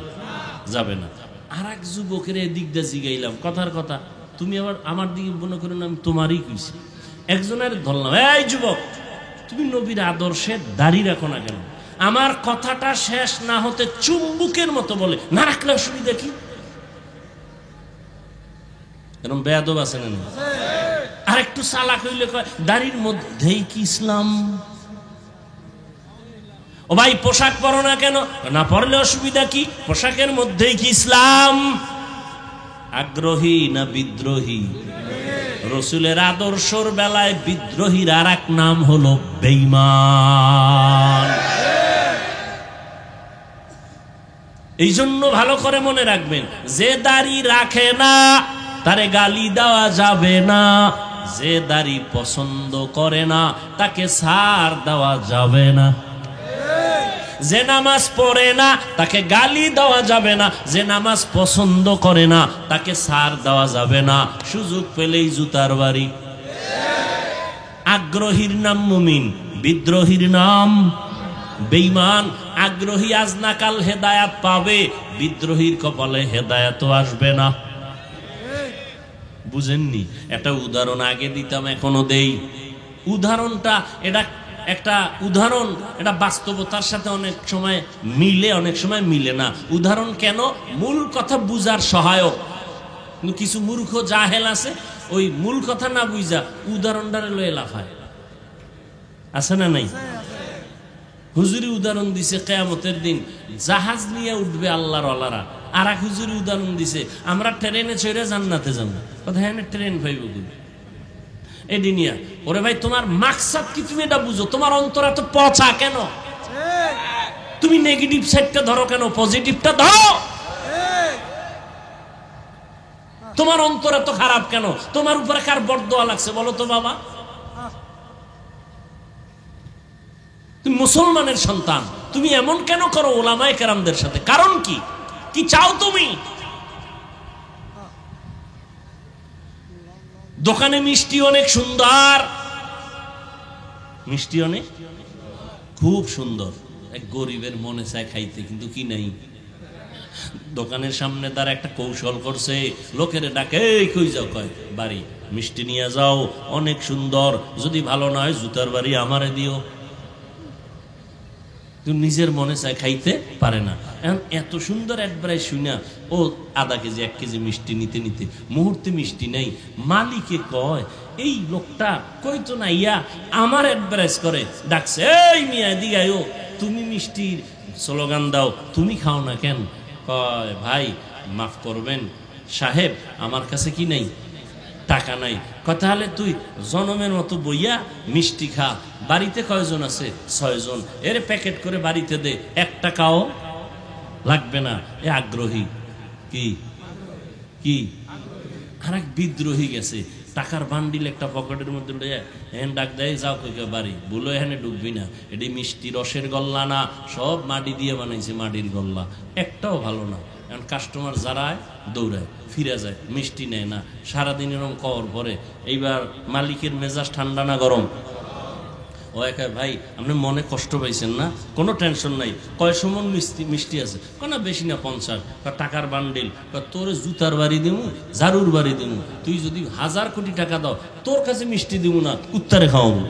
যাবে না। আর এক যুবকের এদিক দিয়ে জিগাইলাম, কথার কথা, তুমি আবার আমার দিকে মনে করেন আমি তোমারই কইছি। একজনের ধরলাম, এই যুবক তুমি নবীর আদর্শে দাড়ি রাখো না কেন? আমার কথাটা শেষ না হতে চুম্বুকের মতো বলে, না রাখলে অসুবিধা কি? এরকম বেয়াদব আছে না? আর একটু চালাক হইলে কয় দাড়ির মধ্যেই কি ইসলাম? ও ভাই পোশাক পরো না কেন? না পরলে অসুবিধা কি? পোশাকের মধ্যেই কি ইসলাম? আগ্রহী না বিদ্রোহী? রসুলের আদর্শর বেলায় বিদ্রোহীর আর এক নাম হলো বেঈমান। এই জন্য ভালো করে মনে রাখবেন, যে দাড়ি রাখে না তারে গালি দেওয়া যাবে না, যে দাড়ি পছন্দ করে না তাকে ছাড় দেওয়া যাবে না, যে নামাজ পড়ে না তাকে গালি দেওয়া যাবে না, যে নামাজ পছন্দ করে না তাকে ছাড় দেওয়া যাবে না, সুযোগ পেলেই জুতার বাড়ি। আগ্রহীর নাম মুমিন, বিদ্রোহীর নাম বেঈমান। আগ্রহী আজ না কাল হেদায়াত পাবে, বিদ্রোহীর কপালে হেদায়াত আসবে না। বুঝেননি? একটা উদাহরণ আগে দিতাম, এখনো দেই। উদাহরণটা এটা একটা উদাহরণ, এটা বাস্তবতার সাথে অনেক সময় মিলে, অনেক সময় মিলে না। উদাহরণ কেন? মূল কথা বুঝার সহায়ক। কিন্তু কিছু মূর্খ জাহেল আছে, ওই মূল কথা না বুঝা উদাহরণটারে লয়ে লাফায়। আছে না নাই? হুজুরি উদাহরণ দিছে কিয়ামতের দিন জাহাজ নিয়ে উঠবে আল্লাহর ওয়ালারা। আর এক হুজুরি উদাহরণ দিছে আমরা ট্রেনে চড়ে জান্নাতে যাব। কথা হ্যাঁ, ট্রেন পাইব কি এডি নিয়া? ওরে ভাই, তোমার মাকসাদ কি তুমি এটা বুঝো? তোমার অন্তর এত পচা কেন? তুমি নেগেটিভ সাইডটা ধরো কেন? পজিটিভটা ধরো। তোমার অন্তর এত খারাপ কেন? তোমার উপরে কার বরদোয়া লাগছে বলো তো বাবা? তুমি মুসলমানের সন্তান, তুমি এমন কেন করো ওলামায়ে কেরামদের সাথে? কারণ কি? কি চাও তুমি? দোকানে মিষ্টি অনেক সুন্দর, মিষ্টি অনেক খুব সুন্দর, এক গরিবের মনে চায় খাইতে, কিন্তু কি নাই। দোকানের সামনে তার একটা কৌশল করছে, লোকের ডাকে কই যাও, কয় বাড়ি, মিষ্টি নিয়ে যাও, অনেক সুন্দর, যদি ভালো নয় জুতার বাড়ি আমারে দিও। নিজের মনে চায়, খাইতে পারে না। এখন এত সুন্দর অ্যাডভাইস শুনা ও আধা কেজি 1 কেজি মিষ্টি নিতে নিতে মুহূর্তে মিষ্টি নেই। মালিকে কয়, এই লোকটা কইতো না ইয়া আমার অ্যাডভাইস করে ডাকছে, এই মিয়া দিগায়ও, তুমি মিষ্টির স্লোগান দাও, তুমি খাও না কেন? কয় ভাই মাফ করবেন সাহেব, আমার কাছে কি নাই, টাকা নাই। কথা হলে তুই জনমের মতো বইয়া মিষ্টি খা। বাড়িতে কয়জন আছে? 6 জন। এর প্যাকেট করে বাড়িতে দে, 1 টাকাও লাগবে না। এ আগ্রহী। কি কি আর এক বিদ্রোহী গেছে, টাকার বান্ডিল একটা পকেটের মধ্যে লইয়া হ্যাঁ ডাক দেয়, যাও কই বাড়ি, বলো এখানে ঢুকবি না, এটি মিষ্টি রসের গল্লা না, সব মাটি দিয়ে বানাইছে, মাটির গল্লা, একটাও ভালো না। এখন কাস্টমার যারায় দৌড়ায়, ফিরে যায়, মিষ্টি নেয় না। সারাদিন এরকম কর পরে। এইবার মালিকের মেজাজ ঠান্ডা না গরম? ও একা, ভাই আপনি মনে কষ্ট পাইছেন না? কোনো টেনশন নাই। কয়শো মন মিষ্টি আছে? না বেশি না, 50। টাকার বান্ডিল। তোর জুতার বাড়ি দিমু, ঝাড়ুর বাড়ি দিমু, তুই যদি 1000 কোটি টাকা দাও তোর কাছে মিষ্টি দিব না, কুত্তারে খাওয়াবো।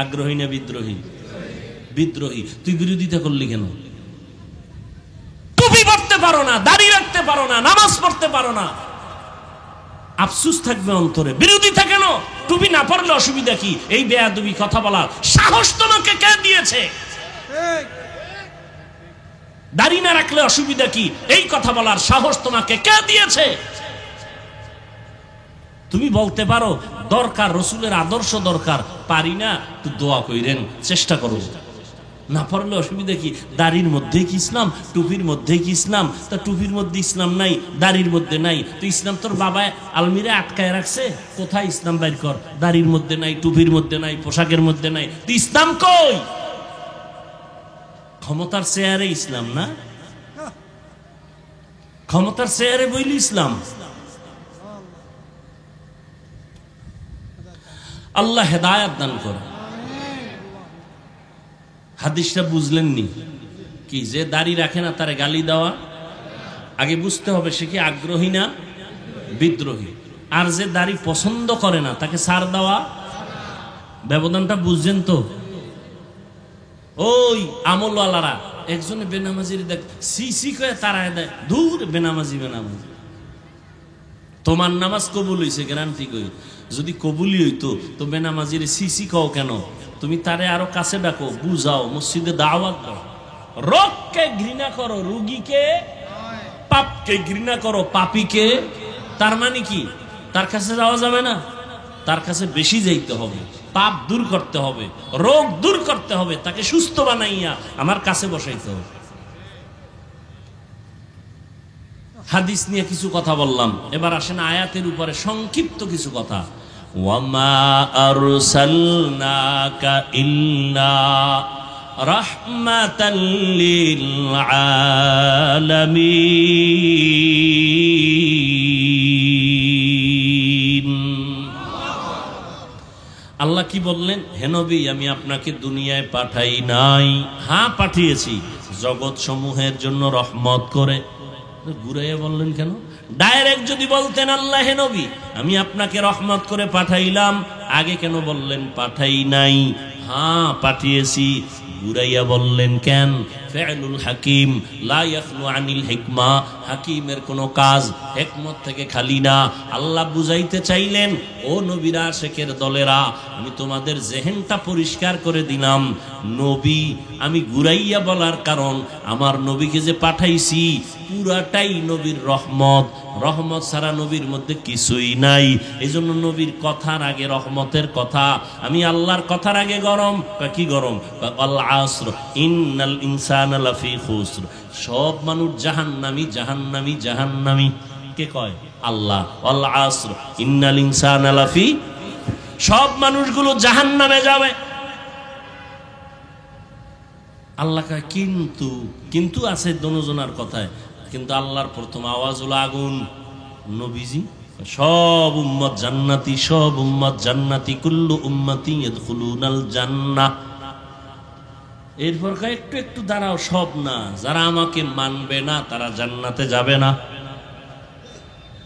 আগ্রহী না বিদ্রোহী? বিদ্রোহী। তুই বিরোধিতা করলি কেন? টুপি পড়তে পারো না, দাড়ি রাখতে পারো না, নামাজ পড়তে পারো না, আফসোস থাকবে অন্তরে। বিরোধিতা কেন? টুপি না পড়লে অসুবিধা কি? এই বেয়াদবি কথা বলার সাহস তোমাকে কে দিয়েছে? দাড়ি না রাখলে অসুবিধা কি? এই কথা বলার সাহস তোমাকে কে দিয়েছে? তুমি বলতে পারো দরকার, রসুলের আদর্শ দরকার, পারি না, একটু দোয়া কইরেন, চেষ্টা করো। না পারলে অসুবিধা কি? দাড়ির মধ্যে কি ইসলাম? টুপির মধ্যে কি ইসলাম? তা টুপির মধ্যে ইসলাম নাই, দাড়ির মধ্যে নাই, তো ইসলাম তোর বাবা আলমিরা আটকায় রাখছে, কোথায় ইসলাম বাইর কর? দাড়ির মধ্যে নাই, টুপির মধ্যে নাই, পোশাকের মধ্যে নাই, তো ইসলাম কই? ক্ষমতার চেয়ারে ইসলাম না, ক্ষমতার চেয়ারে বইলি ইসলাম। আল্লাহ হেদায়েত দান করে। হাদিসটা বুঝলেননি? কি যে দাড়ি রাখে না তারে গালি দেওয়া? আগে বুঝতে হবে সে কি আগ্রহী না বিদ্রোহী। আর যে দাড়ি পছন্দ করে না তাকে ছাড় দেওয়া। ব্যবধানটা বুঝছেন তো? ওই আমলওয়ালারা একজনে বেনামাজির দেখ সি করে তারায় দেয়, দূর বেনামাজি বেনামাজি। তোমার নামাজ কবুল হইছে গ্যারান্টি কই? যদি কবুলই হইতো তো বেনামাজির সি কও কেন? তুমি তারে আরো কাছে ডাকো, বুঝাও, মসজিদে দাওয়াত দাও। রোগকে ঘৃণা করো, রোগীকে, পাপকে ঘৃণা করো, পাপীকে। তার মানে কি? তার কাছে যাওয়া যাবে না, তার কাছে বেশি যাইতে হবে, পাপ দূর করতে হবে, রোগ দূর করতে হবে, তাকে সুস্থ বানাইয়া আমার কাছে বসাইতে হবে। হাদিস নিয়ে কিছু কথা বললাম, এবার আসেন আয়াতের উপরে সংক্ষিপ্ত কিছু কথা। ওয়ামা আরসালনাকা ইল্লা রাহমাতাল লিল আলামিন। আল্লাহ কি বললেন? হে নবী, আমি আপনাকে দুনিয়ায় পাঠাই নাই। হ্যাঁ পাঠিয়েছি, জগৎ সমূহের জন্য রহমত করে। ঘুরাইয়া বললেন কেন? ডাইরেক্ট যদি বলতেন আল্লাহ হে নবী আমি আপনাকে রহমত করে পাঠাইলাম, আগে কেন বললেন পাঠাই নাই? হ্যাঁ পাঠিয়েছি, ঘুরাইয়া বললেন কেন? ফিআলুল হাকিম লা ইয়াখলু আনিল হিকমা, হাকিমের কোনো কাজ হিকমত থেকে খালি না। আল্লাহ বুঝাইতে চাইলেন, ও নবীরা, শেখের দলেরা, আমি তোমাদের জেহেনটা পরিষ্কার করে দিলাম। নবী আমি ঘুরাইয়া বলার কারণ, আমার নবীকে যে পাঠাইছি পুরাটাই নবীর রহমত, রহমত ছাড়া নবীর মধ্যে কিছুই নাই। এই জন্য নবীর কথার আগে রহমতের কথা, আমি আল্লাহর কথার আগে গরম। কি গরম? আল আসর ইন্নাল ইনসানা লাফি খুসর, সব মানুষ জাহান্নামী, জাহান্নামী, জাহান্নামী। কে কয়? আল্লাহ। আল আসর ইন্নাল ইনসানা লাফি, সব মানুষগুলো জাহান্নামে যাবে। আল্লাহ কয় কিন্তু, কিন্তু আছে দনজনার কথায়, কিন্তু আল্লাহর প্রথম আওয়াজ হলো আগুন। নবীজি সব উম্মত জান্নাতি, সব উম্মত জান্নাতি, কুল্লু উম্মতি ইয়াদখুলুনাল জান্নাহ। এরপর একটু একটু দাঁড়াও, সব না, যারা আমাকে মানবে না তারা জান্নাতে যাবে না।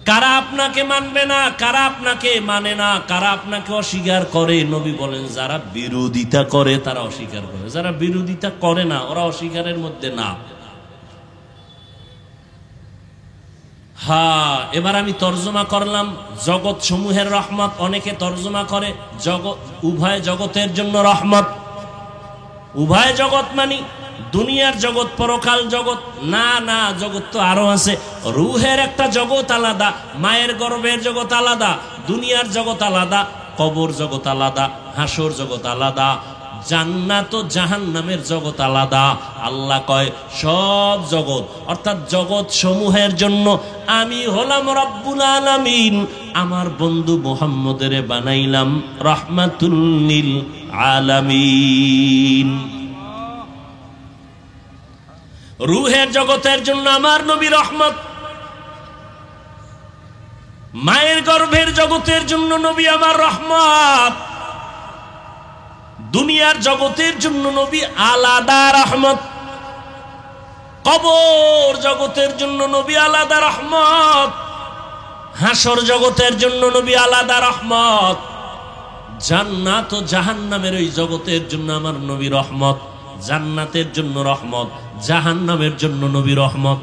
কারা আপনাকে মানবে না, কারা আপনাকে মানে না, কারা আপনাকে অস্বীকার করে? নবী বলেন যারা বিরোধিতা করে তারা অস্বীকার করে, যারা বিরোধিতা করে না ওরা অস্বীকারের মধ্যে না। হ্যাঁ, এবার আমি তর্জমা করলাম জগৎ সমূহের রহমত। অনেকে তর্জমা করে জগৎ, উভয় জগতের জন্য রহমত। উভয় জগৎ মানি দুনিয়ার জগৎ, পরকাল জগৎ? না না, জগৎ তো আরো আছে। রুহের একটা জগৎ আলাদা, মায়ের গর্ভের জগৎ আলাদা, দুনিয়ার জগৎ আলাদা, কবর জগৎ আলাদা, হাসর জগৎ আলাদা, জান্নাত ও জাহান্নামের জগৎ আলাদা। আল্লাহ কয় সব জগৎ অর্থাৎ জগৎ সমূহের জন্য আমি হলাম রব্বুল আলামিন, আমার বন্ধু মুহাম্মদের বানাইলাম রাহমাতুল লিল আলামিন। রুহের জগতের জন্য আমার নবী রহমত, মায়ের গর্ভের জগতের জন্য নবী আমার রহমত, দুনিয়ার জগতের জন্য নবী আলাদা রহমত, কবর জগতের জন্য নবী আলাদা রহমত, হাসর জগতের জন্য নবী আলাদা রহমত, জান্নাত ও জাহান্নামের ওই জগতের জন্য আমার নবী রহমত। জান্নাতের জন্য রহমত, জাহান্নামের জন্য নবী রহমত।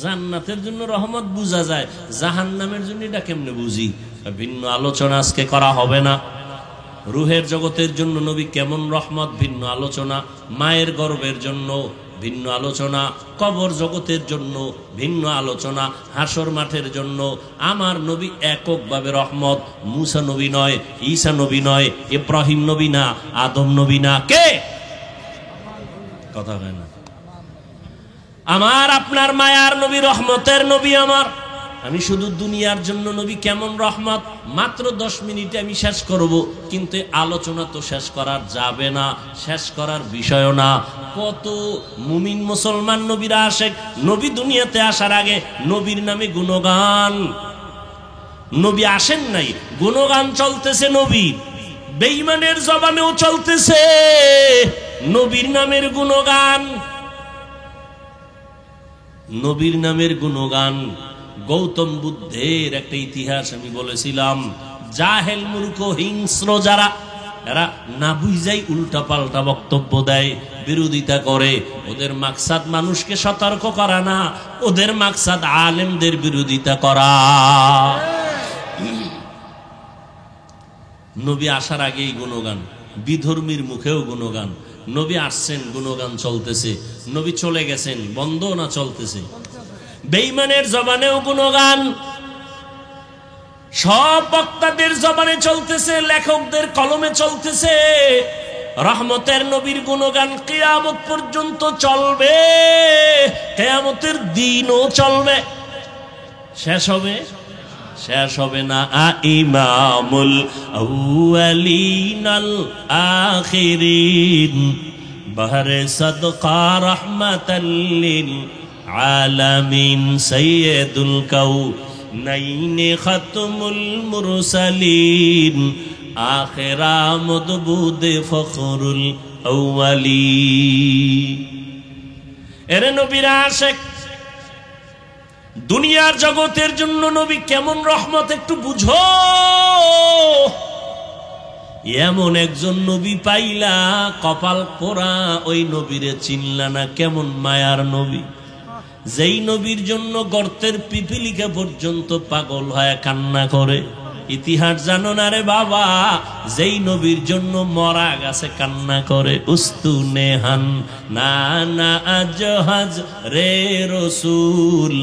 জান্নাতের জন্য রহমত বুঝা যায়, জাহান্নামের জন্য এটা কেমনে বুঝি? ভিন্ন আলোচনা আজকে করা হবে না। রুহের জগতের জন্য নবী কেমন রহমত, ভিন্ন আলোচনা। মায়ের গর্ভের জন্য ভিন্ন আলোচনা, কবর জগতের জন্য ভিন্ন আলোচনা, হাসর মাঠের জন্য আমার নবী এককভাবে রহমত। মুসা নবী নয়, ঈসা নবী নয়, ইব্রাহিম নবী না, আদম নবী না, কে? কথা হয় না। আমার আপনার মায়ার নবী, রহমতের নবী আমার। আমি শুধু দুনিয়ার জন্য নবী কেমন রহমত মাত্র 10 মিনিটে আমি শেষ করব, কিন্তু আলোচনা তো শেষ করার যাবে না, শেষ করার বিষয় না। কত মুমিন মুসলমান নবীরা আশেক, নবী দুনিয়াতে আসার আগে নবীর নামে গুণগান। নবী আসেন নাই, গুণগান চলতেছে নবীর, বেঈমানের জবানেও চলতেছে নবীর নামের গুণগান, নবীর নামের গুণগান। গৌতম বুদ্ধের একটা ইতিহাস আমি বলেছিলাম, জাহেল মূর্খ হিংস্র যারা, এরা না বুঝাই উল্টা পাল্টা বক্তব্য দেয়, বিরোধিতা করে। ওদের মাকসাদ মানুষকে সতর্ক করা না, ওদের মাকসাদ আলেমদের বিরোধিতা করা। নবী আসার আগেই গুণগান। বিধর্মীর মুখেও গুণগান। নবী আসছেন, গুণগান চলতেছে। নবী চলে গেছেন, বন্ধ না চলতেছে? বেঈমানের জবানেও গুণগান, সব বক্তাদের জবানে চলতেছে, লেখকদের কলমে চলতেছে। রহমতের নবীর গুণগান কিয়ামত পর্যন্ত চলবে, কিয়ামতের দিনও চলবে। শেষ হবে? শেষ হবে না। ইমামুল আউয়ালিন আল আখিরিন বহরে সাদকা রাহমাতাল লিল আলামিন সাইয়্যিদুল কাউনাইন খাতমুল মুরসালিন আখিরা মদবুদ ফখরুল আউয়ালিন। এরে নবীর আশিক, দুনিয়ার জগতের জন্য নবী কেমন রহমত একটু বুঝো। এমন একজন নবী পাইলা, কপাল পোড়া, ওই নবীরে চিনলা না। কেমন মায়ার নবী, যেই নবীর জন্য গর্তের পিপিলিকা পর্যন্ত পাগল হয়ে কান্না করে। ইতিহাস জানো না রে বাবা, যেই নবীর জন্য মরা গাছে কান্না করে। উস্তুনে হান না না আজহাজ রে রসুল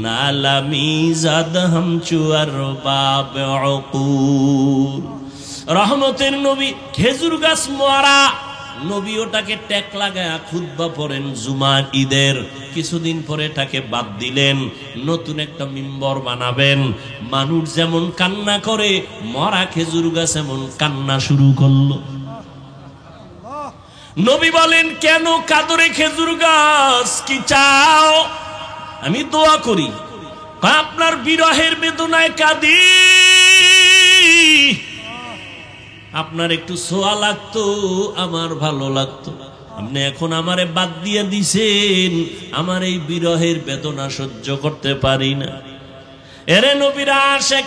নালামি জাদ হাম চুয়ার বাব উকুল। রহমতের নবী খেজুর গাছ মরা, নবী ওটাকে টেক লাগায়া খুতবা পড়েন জুমার ঈদের। কিছুদিন পরে এটাকে বাদ দিলেন, নতুন একটা মিম্বর বানাবেন। মানুষ যেমন কান্না করে, মরা খেজুর গাছ এমন কান্না শুরু করলো। নবী বলেন, কেন কাদরে খেজুর গাছ, কি চাও? আমি দোয়া করি। আপনার বিরহের বেদনায় কাঁদি, আপনার একটু ছোঁয়া লাগতো, আমার ভালো লাগতো। আপনি এখন আমারে বাদ দিয়ে দিছেন, আমার এই বিরহের বেদনা সহ্য করতে পারি না। এরে নবীর আশিক,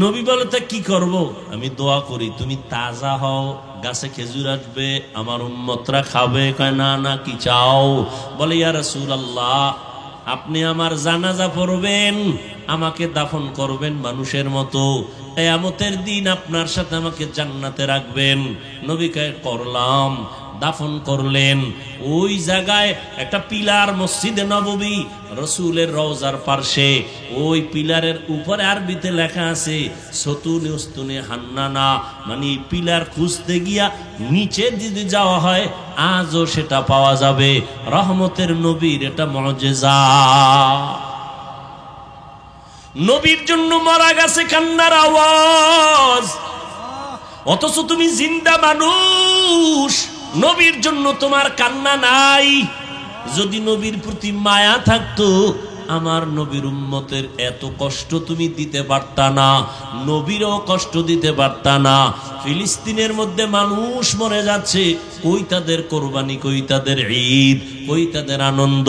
নবী বলে তা কি করব? আমি দোয়া করি তুমি তাজা হও, গাছে খেজুর আসবে, আমার উম্মতরা খাবে। কয় না না, কি চাও? বলে, ইয়া রাসূলুল্লাহ, আপনি আমার জানাজা পড়বেন, আমাকে দাফন করবেন মানুষের মতো। কিয়ামতের দিন আপনার সাথে আমাকে জান্নাতে রাখবেন। নবীকে করলাম, দাফন করলেন। ওই জায়গায় একটা পিলার, মসজিদে নববী, রসুলের রওজার পার্শ্বে, ওই পিলারের উপরে আরবিতে লেখা আছে সতুনে উস্তুনে হান্নানা, মানে পিলার খুঁজতে গিয়া নিচে যদি যাওয়া হয় আজও সেটা পাওয়া যাবে। রহমতের নবীর এটা মুজিজা। নবীর জন্য মরা গেছে কান্নার আওয়াজ, অথচ তুমি জিন্দা মানুষ, নবীর জন্য তোমার কান্না নাই। যদি নবীর প্রতি মায়া থাকতো, আমার নবীর উম্মতের এত কষ্ট তুমি দিতে পারতা না, নবীরও কষ্ট দিতে পারতা না। ফিলিস্তিনের মধ্যে মানুষ মরে যাচ্ছে, কই তাদের কোরবানি, কই তাদের ঈদ, কই তাদের আনন্দ?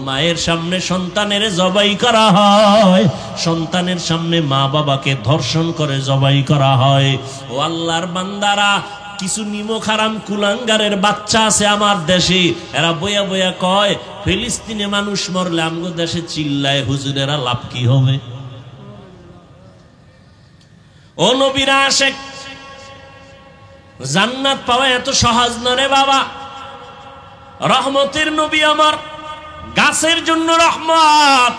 মায়ের সামনে সন্তানের জবাই করা হয়, সন্তানের সামনে মা বাবাকে ধর্ষণ করে জবাই করা হয়। ও আল্লাহর বান্দারা, কিছু নিমক হারাম কুলাঙ্গারের বাচ্চা আছে আমার দেশে, এরা বইয়া বইয়া কয় ফিলিস্তিনে মানুষ মরলে আমগো দেশে চিল্লায়, হুজুরেরা লাভ কি হবে? ও নবীর আশিক, জান্নাত পাওয়া এত সহজ না রে বাবা। রহমতের নবী আমার, গাছের জন্য রহমত।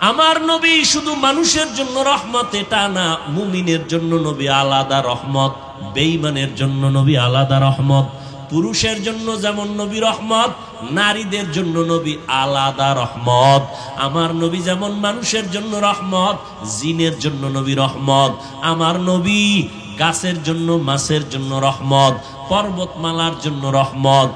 আমার নবী শুধু মানুষের জন্য রহমত এটা না, মুমিনের জন্য নবী আলাদা রহমত, বেঈমানের জন্য নবী আলাদা রহমত। পুরুষের জন্য যেমন নবী রহমত, নারীদের জন্য নবী আলাদা রহমত। আমার নবী যেমন মানুষের জন্য রহমত, জিনের জন্য নবী রহমত। আমার নবী গাছের জন্য, মাছের জন্য রহমত, পর্বতমালার জন্য রহমত,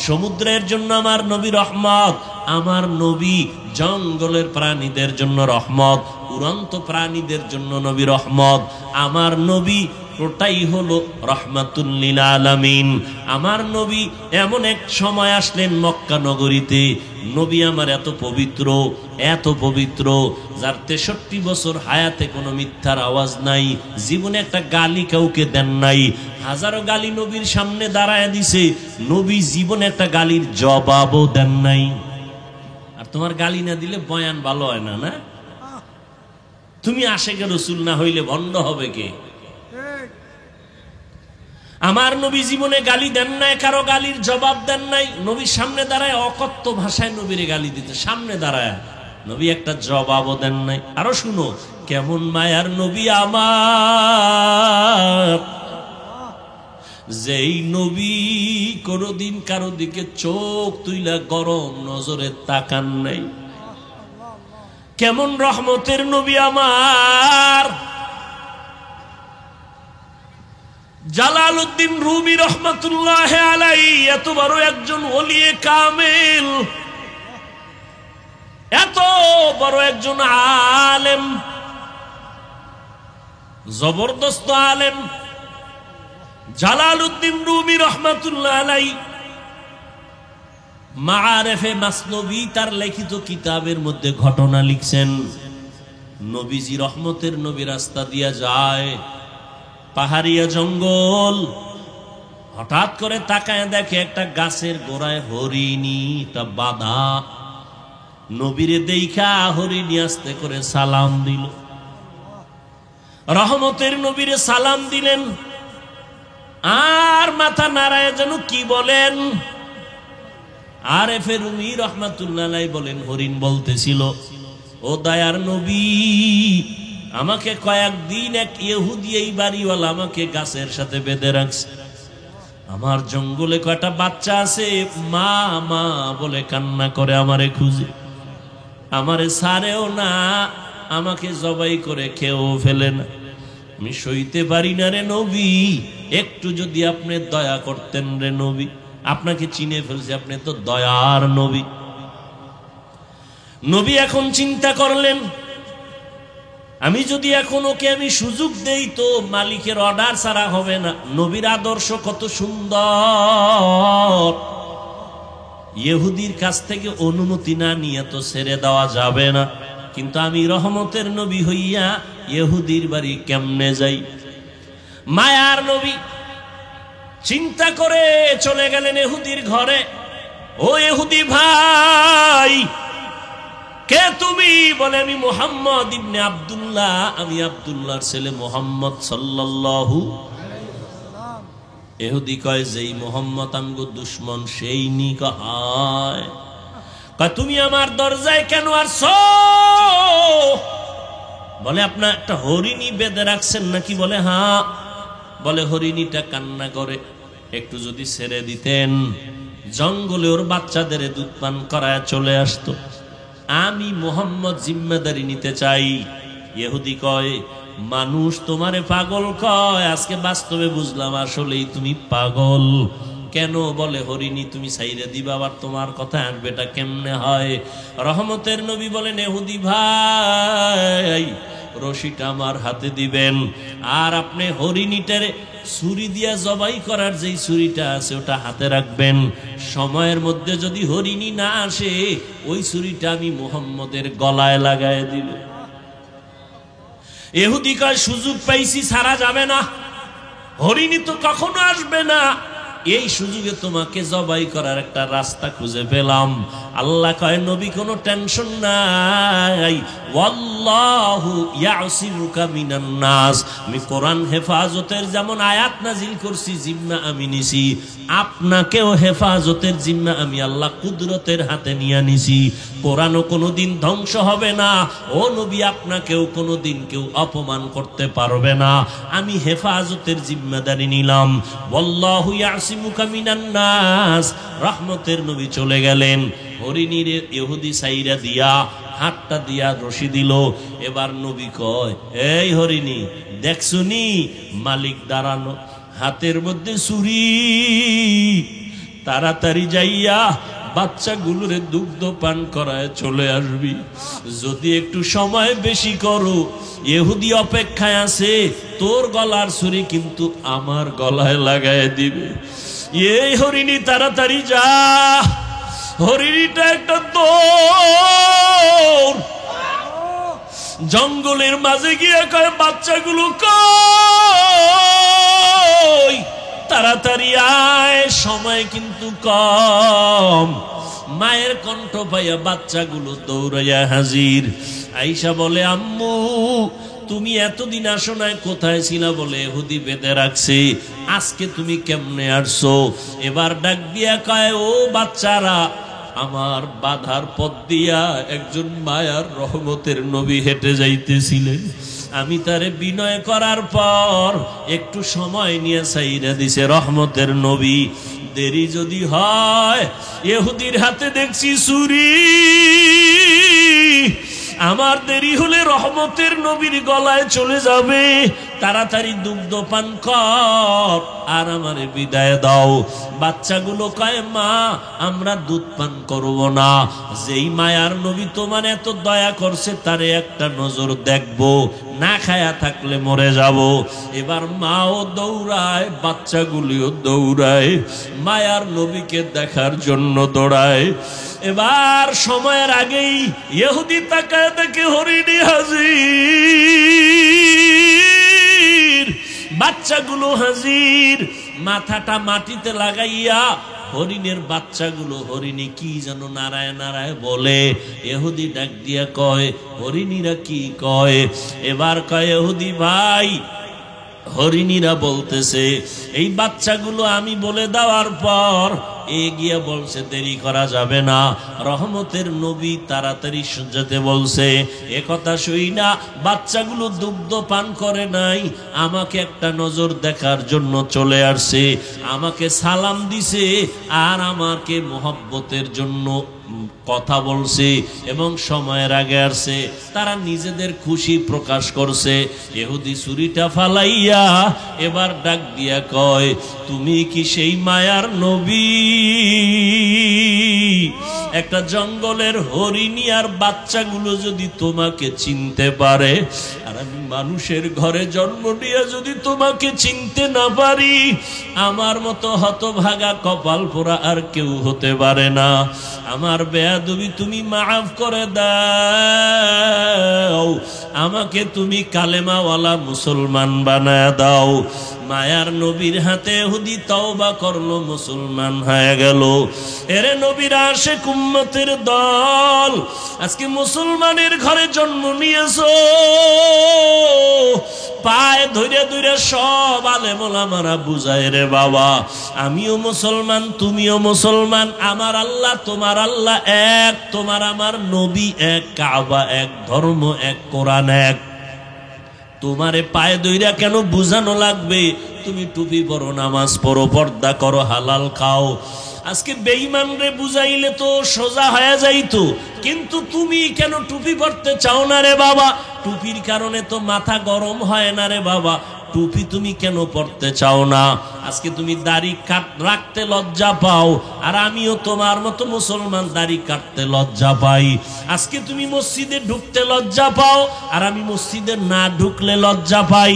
সমুদ্রের জন্য আমার নবী রহমত। আমার নবী জঙ্গলের প্রাণীদের জন্য রহমত, উড়ন্ত প্রাণীদের জন্য নবী রহমত। আমার নবী ওটাই হলো রহমাতুল লিল আলামিন। আমার নবী এমন এক সময় আসলেন মক্কা নগরীতে, নবী আমার এত পবিত্র, এত পবিত্র, যার 63 বছর হায়াতে কোনো মিথ্যার আওয়াজ নাই, জীবনে একটা গালি কাউকে দেন নাই। হাজারো গালি নবীর সামনে দাঁড়ায় দিছে, নবী জীবনে একটা গালির জবাবও দেন নাই। আর তোমার গালি না দিলে বয়ান ভালো হয় না, না? তুমি আশেকে রসুল না হইলে ভণ্ড হবে কে? আমার নবী জীবনে গালি দেন নাই, কারো গালির জবাব দেন নাই। নবীর সামনে দাঁড়ায় অকথ্য ভাষায় নবীরে গালি দিতে, সামনে দাঁড়ায় নবী একটা জবাবও দেন নাই। আরো শুনো, কেমন মায়ার নবী আমার, যেই নবী কোনদিন কারো দিকে চোখ তুইলা গরম নজরে তাকান নাই। কেমন রহমতের নবী আমার। জালালউদ্দিন রুমি রহমাতুল্লাহ আলাইহি এত বড় একজন ওলিয়ে কামেল, এত বড় একজন আলেম, জবরদস্ত আলেম জালালউদ্দিন রুমি রহমাতুল্লাহ আলাইহি মাআরিফে মাসনবী তার লিখিত কিতাবের মধ্যে ঘটনা লিখছেন। নবীজি রহমতের নবী রাস্তা দিয়া যায়, পাহাড়িয়া জঙ্গল, হঠাৎ করে তাকায় দেখে একটা গাছের গোড়ায় হরিণীটা বাঁধা। নবীরে দেইখা হরিণী আস্তে করে সালাম দিল। রহমতের নবীরে সালাম দিলেন আর মাথা নাড়ায় যেন কি বলেন। আরেফে রুমি রহমাতুল্লাহ আলাইহি বলেন, হরিণ বলতেছিল, ও দয়ার নবী, আমাকে কয়েকদিন এক ইহুদি এই বাড়িওয়ালা আমাকে গাছের সাথে বেঁধে রাখছে। আমার জঙ্গলে কয়টা বাচ্চা আছে, মা মা বলে কান্না করে আমারে খুঁজে, আমারে ছাড়েও না, আমাকে জবাই করে খেয়েও ফেলে না। আমি সইতে পারি না রে নবী, একটু যদি আপনি দয়া করতেন রে নবী। আপনাকে চিনে ফেলছে, আপনি তো দয়ার নবী। নবী এখন চিন্তা করলেন, আমি যদি এখন ওকে আমি সুযোগ দেই তো মালিকের অর্ডার ছাড়া হবে না। নবীর আদর্শ কত সুন্দর, ইহুদির কাছ থেকে অনুমতি না নিয়ে তো ছেড়ে দেওয়া যাবে না। কিন্তু আমি রহমতের নবী হইয়া ইহুদির বাড়ি কেমনে যাই? মায়ার নবী চিন্তা করে চলে গেলেন ইহুদির ঘরে। ও ইহুদি ভাই, কে তুমি? বলে, আমি মুহাম্মদ ইবনে আব্দুল্লাহ, আমি আব্দুল্লাহর ছেলে মুহাম্মদ সাল্লাল্লাহু আলাইহি ওয়াসাল্লাম। ইহুদি কয়, যেই মুহাম্মদ আমগো দুশমন সেই নি? কয়, তুমি আমার দরজায় কেন আসছো? বলে, আপনার একটা হরিণী বেঁধে রাখছেন নাকি? বলে, হ্যাঁ। বলে, হরিণীটা কান্না করে, একটু যদি ছেড়ে দিতেন জঙ্গলে ওর বাচ্চাদের দুধ পান করায় চলে আসতো। আমি মুহাম্মদ জিম্মেদারি নিতে চাই। ইহুদি কয়, মানুষ তোমারে পাগল কয়, আজকে বাস্তবে বুঝলাম আসলেই তুমি পাগল। কেন? বলে, হরিণী তুমি ছাইরে দিবা, আবার তোমার কথা আনবেটা কেমনে হয়? রহমতের নবী বলেন, ইহুদি ভাই, রশিটা আমার হাতে দিবেন, আর আপনি হরিণীটারে ছুরি দিয়া জবাই করার যেই ছুরিটা আছে ওটা হাতে রাখবেন। সময়ের মধ্যে যদি হরিণী না আসে, ওই ছুরিটা আমি মুহাম্মদের গলায় লাগায় দিব। ইহুদি কয়, সুযোগ পাইছি, ছাড়া যাবে না, হরিণী তো কখনো আসবে না, এই সুযোগে তোমাকে জবাই করার একটা রাস্তা খুঁজে পেলাম। আল্লাহ কয়, নবী কোনো টেনশন নাই, ওয়াল্লাহু ইয়াসিমুকা মিনান নাস। আমি কোরআন হেফাজতের যেমন আয়াত নাজিল করছি, জিম্মা আমি নিছি, আপনাকেও হেফাজতের জিম্মা আমি আল্লাহ কুদরতের হাতে নিয়ে নিছি। কোরআনও কোনোদিন ধ্বংস হবে না, ও নবী আপনাকেও কোনোদিন কেউ অপমান করতে পারবে না। আমি হেফাজতের জিম্মাদারি নিলাম। ওয়াল্লাহু ইয়াসিমুকা মিনান নাস। রহমতের নবী চলে গেলেন। হরিণীর ইহুদি সাইরা দিয়া, হাতটা দিয়া রশি দিল। এবার নবী কয়, এই হরিণী, দেখছুনি মালিক দাঁড়ানো, হাতের মধ্যে ছুরি, তাড়াতাড়ি যাইয়া বাচ্চাগুলোরে দুগ্ধ পান করায় চলে আসবি। যদি একটু সময় বেশি করো, ইহুদি অপেক্ষায় আছে, তোর গলার ছুরি কিন্তু আমার গলায় লাগায় দিবে। এই হরিণী তাড়াতাড়ি যা। হরিণীটা একটা দৌড়, জঙ্গলের মাঝে গিয়ে কয়, বাচ্চাগুলো কই, তাড়াতাড়ি আয়, সময় কিন্তু কম। মায়ের কণ্ঠ পাইয়া বাচ্চাগুলো দৌড়াইয়া হাজির। আইসা বলে, আম্মু তুমি এতদিন আসো নাই, কোথায় ছিলা বলে ইহুদি বেঁধে রাখছে, আজকে তুমি কেমনে আসছো? এবার ডাক দিয়া কয়, ও বাচ্চারা, আমার বাধার পথ দিয়া একজন মায়ার রহমতের নবী হেঁটে যাইতেছিলেন, আমি তারে বিনয় করার পর একটু সময় নিয়ে সাইরা দিছে রহমতের নবী। দেরি যদি হয়, ইহুদির হাতে দেখছি ছুরি, আমার দেরি হলে রহমতের নবীর গলায় চলে যাবে, তাড়াতাড়ি দুগ্ধ পান কর আর আমারে বিদায় দাও। বাচ্চাগুলো কয়, মা আমরা দুধ পান করব না, যেই মায়ার নবী তোমার এত দয়া করছে তারে একটা নজর দেখবো, না খায়া থাকলে মরে যাব। এবার মাও দৌড়ায়, বাচ্চাগুলিও দৌড়ায়, মায়ার নবীকে দেখার জন্য দৌড়ায়। এবার সময়ের আগেই ইহুদি তাকায় দেখে হরিণী হাজির, বাচ্চাগুলো হাজির, মাথাটা মাটিতে লাগাইয়া হরিণের বাচ্চাগুলো, হরিণী কি যেন নারায় নারায় বলে, ইহুদি ডাক দিয়া কয়, হরিণীরা কি কয়? এবার কয়, ইহুদি ভাই, হরিণীরা বলতেছে এই বাচ্চাগুলো আমি বলে দেওয়ার পর এগিয়ে বলছে দেরি করা যাবে না, রহমতের নবী তাড়াতাড়ি যেতে বলছে। একথা শুই না বাচ্চাগুলো দুগ্ধ পান করে নাই, আমাকে একটা নজর দেখার জন্য চলে আসছে, আমাকে সালাম দিছে আর আমাকে মোহব্বতের জন্য কথা বলছে এবং সময়ের আগে আসছে, তারা নিজেদের খুশি প্রকাশ করছে। ইহুদি ছুরিটা ফালাইয়া এবার ডাক দিয়া কয়, তুমি কি সেই মায়ার নবী? একটা জঙ্গলের হরিণী আর বাচ্চাগুলো যদি তোমাকে চিনতে পারে, আর আমি মানুষের ঘরে জন্ম নিয়ে যদি তোমাকে চিনতে না পারি, আমার মতো হতভাগা কপাল পোড়া আর কেউ হতে পারে না। আমার বেয়াদবি তুমি মাফ করে দাও, আমাকে তুমি কালেমাওয়ালা মুসলমান বানায় দাও। মায়ার নবীর হাতে ইহুদি তওবা করলো, মুসলমান হয়ে গেল। এরে নবীর আশিক উম্মতের দল, আজকে মুসলমানের ঘরে জন্ম নিয়েছো, পায়ে ধরে ধরে সব আলেম ওলামারা বুঝায়, রে বাবা আমিও মুসলমান তুমিও মুসলমান, আমার আল্লাহ তোমার আল্লাহ এক, তোমার আমার নবী এক, কাবা এক, ধর্ম এক, কোরআন এক। তোমারে পায়ে দইরা কেন বুঝানো লাগবে? তুমি টুপি পরো, নামাজ পড়ো, পর্দা করো, হালাল খাও। আজকে বেঈমান রে বুঝাইলে তো সোজা হয়ে যাইতো, কিন্তু তুমি কেন টুপি পরতে চাও না রে বাবা? টুপির কারণে তো মাথা গরম হয় না রে বাবা, টুপি তুমি কেন পড়তে চাও না? আজকে তুমি দাড়ি রাখতে লজ্জা পাও, আর আমিও তোমার মতো মুসলমান দাড়ি কাটতে লজ্জা পাই। আজকে তুমি মসজিদে ঢুকতে লজ্জা পাও, আর আমি মসজিদে না ঢুকলে লজ্জা পাই।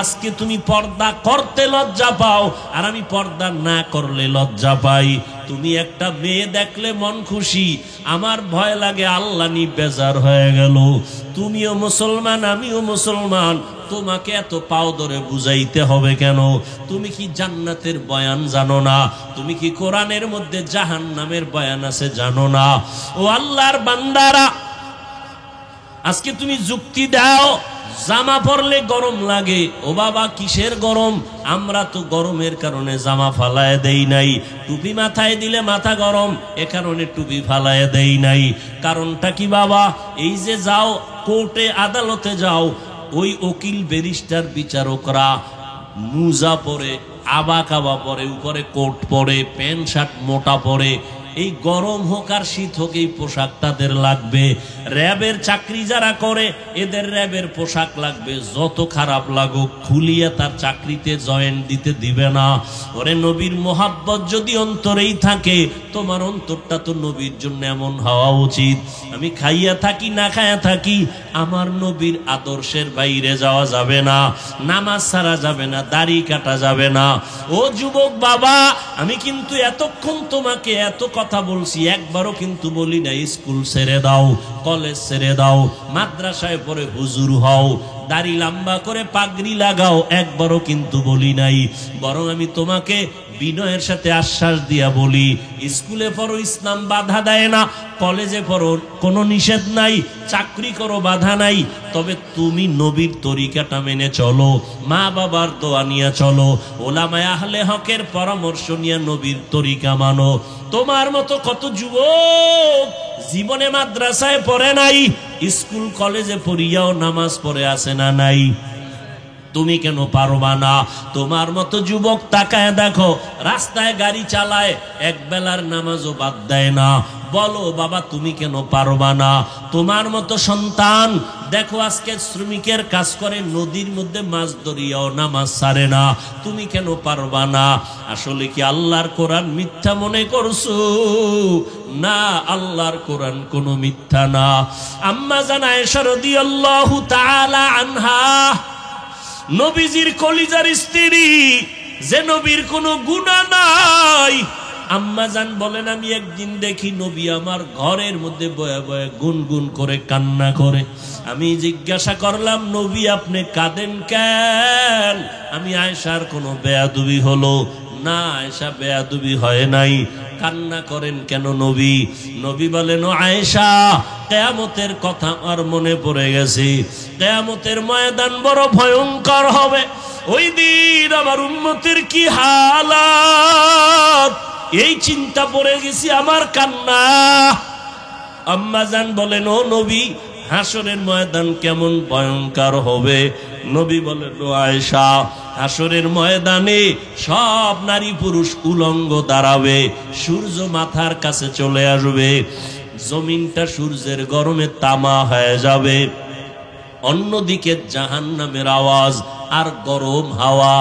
আজকে তুমি পর্দা করতে লজ্জা পাও, আর আমি পর্দা না করলে লজ্জা পাই। তুমি একটা মেয়ে দেখলে মন খুশি, আমার ভয় লাগে আল্লাহ নি বেজার হয়ে গেল। তুমিও মুসলমান আমিও মুসলমান, তোমাকে এত পাও ধরে বুঝাইতে হবে কেন? তুমি কি জান্নাতের বয়ান জানো না? তুমি কি কোরআনের মধ্যে জাহান্নামের বয়ান আছে জানো না? ও আল্লাহর বান্দারা, আজকে তুমি যুক্তি দাও, জামা পরলে গরম লাগে। ও বাবা কিসের গরম? আমরা তো গরমের কারণে জামা ফালায় দেই নাই। টুপি মাথায় দিলে মাথা গরম, এ কারণে টুপি ফালায় দেই নাই। কারণটা কি বাবা? এই যে যাও কোর্টে আদালতে যাও, ওই উকিল ব্যারিস্টার বিচারকরা মুজা পরে, আবা কাবা পরে, উপরে কোট পরে, প্যান্ট শার্ট মোটা পরে। এই গরম হোক আর শীত হোক এই পোশাক তাদের লাগবে। র্যাবের চাকরি যারা করে এদের র্যাবের পোশাক লাগবে, যত খারাপ লাগুক খুলিয়ে তার চাকরিতে জয়েন দিতে দিবে না। ওরে নবীর মোহাব্বত যদি অন্তরেই থাকে, তোমার অন্তরটা তো নবীর জন্য এমন হওয়া উচিত। আমি খাইয়া থাকি না খাইয়া থাকি, আমার নবীর আদর্শের বাইরে যাওয়া যাবে না, নামাজ ছাড়া যাবে না, দাড়ি কাটা যাবে না। ও যুবক বাবা, আমি কিন্তু এতক্ষণ তোমাকে এত কথা বলছি, একবারও কিন্তু বলি না স্কুল ছেড়ে দাও, কলেজ ছেড়ে দাও, মাদ্রাসায় পড়ে হুজুর হও, দাড়ি লম্বা করে পাগড়ি লাগাও, একবারও কিন্তু বলি নাই। বরং আমি তোমাকে বিনয়ের সাথে আশ্বাস দিয়া বলি, স্কুলে পড়ো ইসলাম বাধা দেয় না, কলেজে পড়ো কোনো নিষেধ নাই, চাকরি করো বাধা নাই, তবে তুমি নবীর তরিকাটা মেনে চলো, মা বাবার দোয়া নিয়ে চলো, ওলামায়ে আহলে হকের পরামর্শ নিয়ে নবীর তরিকা মানো। তোমার মতো কত যুবক জীবনে মাদ্রাসায় পড়ে নাই, স্কুল কলেজে পড়িয়াও নামাজ পড়ে আসে না নাই? তুমি কেন পারবা না? তোমার মতো যুবক তাকায় দেখো, রাস্তায় গাড়ি চালায়, এক বেলার নামাজও বাদ দেয় না। বলো বাবা তুমি কেন পারবা না? তোমার মতো সন্তান দেখো আজকে শ্রমিকের কাজ করে, নদীর মধ্যে মাছ ধরিয়াও নামাজ ছাড়ে না। তুমি কেন পারবা না? আসলে কি আল্লাহর কোরআন মিথ্যা মনে করছো? না, আল্লাহর কোরআন কোনো মিথ্যা না। আম্মা জান আয়েশা রাদিয়াল্লাহু তাআলা আনহা, নবীজির কলিজার স্ত্রী, যে নবীর কোনো গুনাহ নাই, আম্মা জান বলেন আমি একদিন দেখি নবী আমার ঘরের মধ্যে বয়ে বয়ে গুনগুন করে কান্না করে। আমি জিজ্ঞাসা করলাম নবী আপনি কাঁদেন কেন? আমি আয়েশার কোনো বেয়াদবি হলো? না আয়েশা বেয়াদবি হয় নাই। কান্না করেন কেন নবী? নবী বলেন ও আয়েশা, কিয়ামতের কথা আমার মনে পড়ে গেছে, কিয়ামতের ময়দান বড় ভয়ঙ্কর হবে, ওই দিন আমার উম্মতের কি হালাত, এই চিন্তা পড়ে গেছি, আমার কান্না। আম্মা জান বলেন ও নবী হাসরের ময়দান কেমন ভয়ঙ্কর হবে? নবী বলেন ও আয়েশা, হাসরের ময়দানে সব নারী পুরুষ উলঙ্গ দাঁড়াবে, সূর্য মাথার কাছে চলে আসবে, জমিনটা সূর্যের গরমে তামা হয়ে যাবে, অন্যদিকে জাহান্নামের আওয়াজ আর গরম হাওয়া,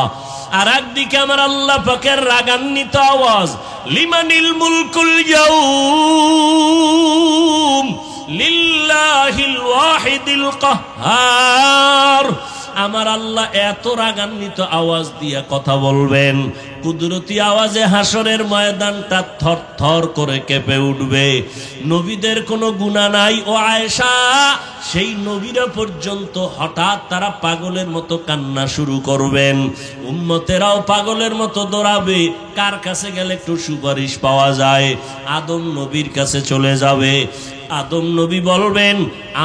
আর একদিকে আমার আল্লাহ পাকের রাগান্বিত আওয়াজ, লিমানিল মুলকুল ইয়াউম লিল্লাহিল ওয়াহিদিল কাহ্হার। আমার আল্লাহ এত রাগান্বিত আওয়াজ দিয়ে কথা বলবেন, কুদরতি আওয়াজে হাসরের ময়দানটা থর থর করে কেঁপে উঠবে। নবীদের কোনো গুনাহ নাই ও আয়েশা, সেই নবীরা পর্যন্ত হঠাৎ তারা পাগলের মতো কান্না শুরু করবেন, উম্মতেরাও পাগলের মতো দৌড়াবে। কার কাছে গেলে একটু সুপারিশ পাওয়া যায়? আদম নবীর কাছে চলে যাবে। আদম নবী বলবেন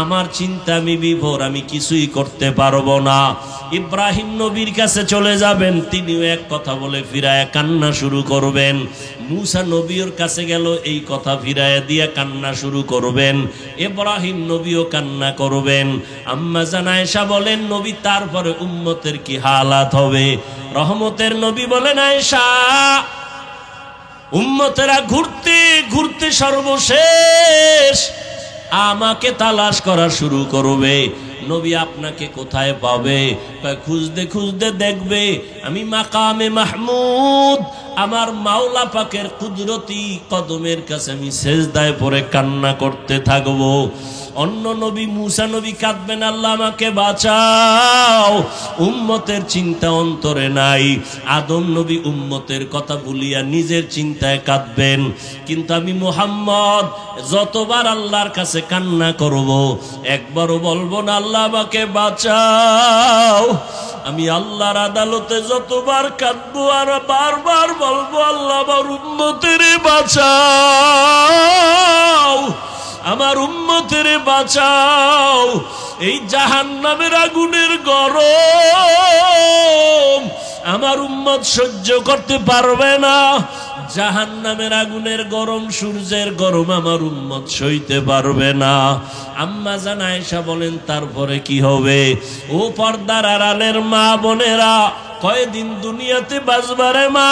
আমার চিন্তা আমি বিভোর, আমি কিছুই করতে পারবো না। ইব্রাহিম নবীর কাছে চলে যাবেন, তিনিও এক কথা বলে ফিরায় কান্না শুরু করবেন। মুসা নবীর কাছে গেল, এই কথা ফিরায় দিয়ে কান্না শুরু করবেন। ইব্রাহিম নবীও কান্না করবেন। আম্মা জান আয়েশা বলেন নবী তারপরে উম্মতের কি হালাত হবে? রহমতের নবী বলেন আয়েশা, উম্মতেরা ঘুরতে ঘুরতে সর্বশেষ আমাকে তালাশ করা শুরু করবে। নবী আপনাকে কোথায় পাবে? খুঁজতে খুঁজতে দেখবে আমি মাকামে মাহমুদ, আমার মাওলা পাকের কুদরতি কদমের কাছে আমি সেজদায় পড়ে কান্না করতে থাকবো। অন্য নবী মুসা নবী কাঁদবেন আল্লাহ আমাকে বাঁচাও, উম্মতের চিন্তা অন্তরে নাই। আদম নবী উম্মতের কথা ভুলিয়া নিজের চিন্তায় কাঁদবেন। কিন্তু আমি মুহাম্মদ যতবার আল্লাহর কাছে কান্না করব, একবারও বলবো না আল্লাহ আমাকে বাঁচাও। আমি আল্লাহর আদালতে যতবার কাঁদবো আর বারবার বলবো আল্লাহ আমার উম্মতের বাঁচাও, আমার উম্মতের বাঁচাও। এই জাহান্নামের আগুনের গরম আমার উম্মত সহ্য করতে পারবে না। জাহান্নামের আগুনের গরম, সূর্যের গরম আমার উম্মত সইতে পারবে না। আম্মা জান আয়েশা বলেন তারপরে কি হবে? ও পর্দার আড়ালের মা বোনেরা, কয়দিন দুনিয়াতে বাঁচবারে মা?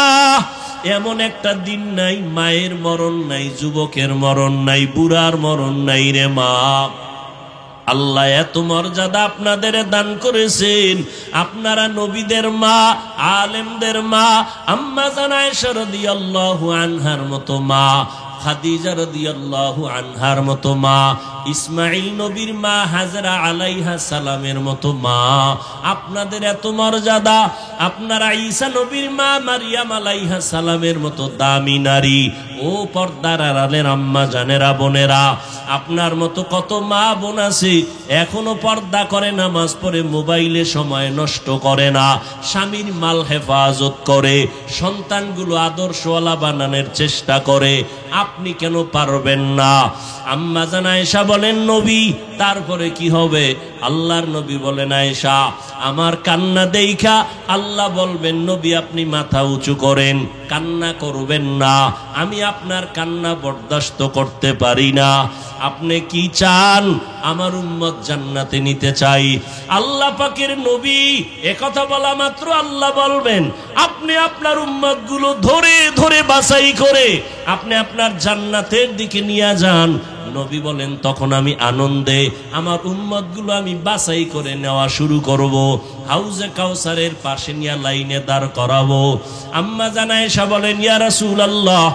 এমন একটা দিন নাই মায়ের মরণ নাই, যুবকের মরণ নাই, বুড়ার মরণ নাই রে মা। আল্লাহ এত মর্যাদা আপনাদের দান করেছেন, আপনারা নবীদের মা, আলেমদের মা, আম্মা জান আয়েশা রাদিয়াল্লাহু আনহার মতো মা, খাদিজা রাদিয়াল্লাহু আনহার মতো মা, ইসমাইল নবীর মা হাজরা আলাইহা সালামের মতো মা, আপনাদের এত মর্যাদা। আপনারা ঈসা নবীর মা মারিয়াম আলাইহা সালামের মতো দামি নারী। ও পর্দার আড়ালের আম্মা জানেরা বোনেরা, আপনার মতো কত মা বোন আছে এখনো পর্দা করে, নামাজ পড়ে, মোবাইলে সময় নষ্ট করে না, স্বামীর মাল হেফাজত করে, সন্তানগুলো আদর্শওয়ালা বানানোর চেষ্টা করে। আপনি কেন পারবেন না? আম্মা জান আয়েশা বলেন নবী তারপরে কি হবে? আল্লাহর নবী বলেন আয়েশা আমার কান্না দেইখা আল্লাহ বলবেন নবী আপনি মাথা উঁচু করেন, কান্না করবেন না, আমি আপনার কান্না বরদাস্ত করতে পারি না। আপনি কি চান? আমার উম্মত জান্নাতে নিতে চাই। আল্লাহ পাকের নবী একথা বলা মাত্র আল্লাহ বলবেন আপনি আপনার উম্মত গুলো ধরে ধরে বাছাই করে আপনি আপনার জান্নাতের দিকে নিয়ে যান। নবী বলেন তখন আমি আনন্দে আমার উম্মত গুলো আমি বাছাই করে নেওয়া শুরু করব, হাউজে কাউসারের পাশে নিয়ে লাইনে দাঁড় করাবো। আম্মা জান আয়েশা বলেন ইয়া রাসূলুল্লাহ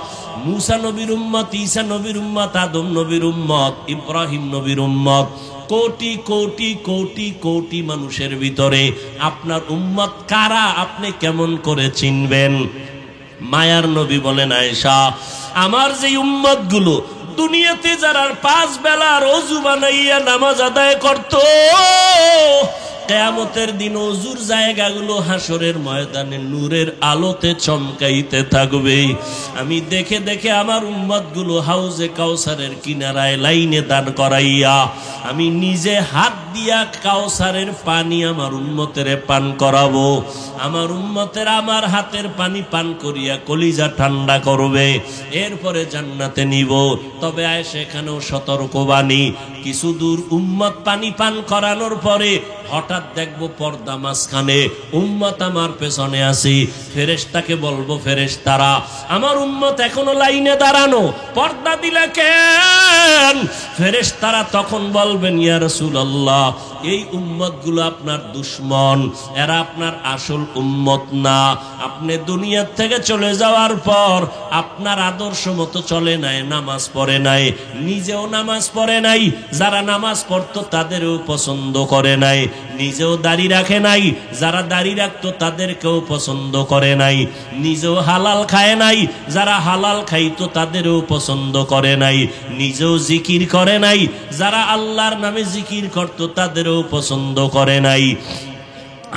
মুসা নবীর উম্মত, ঈসা নবীর উম্মত, আদম নবীর উম্মত, ইব্রাহিম নবীর উম্মত, কোটি কোটি কোটি কোটি মানুষের ভিতরে আপনার উম্মত কারা আপনি কেমন করে চিনবেন? মায়ার নবী বলেন আয়েশা আমার যে উম্মত গুলো দুনিয়াতে যারা 5 বেলার ওযু বানাইয়া নামাজ আদায় করত, কিয়ামতের দিন ওযুর জায়গাগুলো হাসরের ময়দানে নূরের আলোতে চমকাইতে থাকবে। আমি দেখে দেখে আমার উম্মতগুলো হাউজে কাউসারের কিনারায় লাইনে দাঁড় করাইয়া আমি নিজে হাত দিয়া কাউসারের পানি আমার উম্মতের পান করাবো। আমার উম্মতের আমার হাতের পানি পান করিয়া কলিজা ঠান্ডা করবে, এরপরে জান্নাতে নিব। তবে আয়েশা এখানেও সতর্কবাণী, কিছু দূর উম্মত পানি পান করানোর পরে হঠাৎ দেখবো পর্দা মাঝখানে, উম্মত আমার পেছনে আসি, ফেরেশতাকে বলবো ফেরেশতারা আমার উম্মত এখনো লাইনে দাঁড়ানো, পর্দা দিলে কেন? ফেরেশতারা তখন বলবেন ইয়া রাসূলুল্লাহ এই উম্মত গুলো আপনার দুশ্মন, এরা আপনার আসল উম্মত না। আপনি দুনিয়া থেকে চলে যাওয়ার পর আপনার আদর্শ মতো চলে নাই, নামাজ পড়ে নাই, নিজেও নামাজ পড়ে নাই, যারা নামাজ পড়তো তাদেরও পছন্দ করে নাই, নিজেও দাড়ি রাখে নাই, যারা দাড়ি রাখতো তাদেরকেও পছন্দ করে নাই, নিজেও হালাল খায় নাই, যারা হালাল খাইতো তাদেরও পছন্দ করে নাই, নিজেও জিকির করে নাই, যারা আল্লাহর নামে জিকির করতো তাদেরও পছন্দ করে নাই।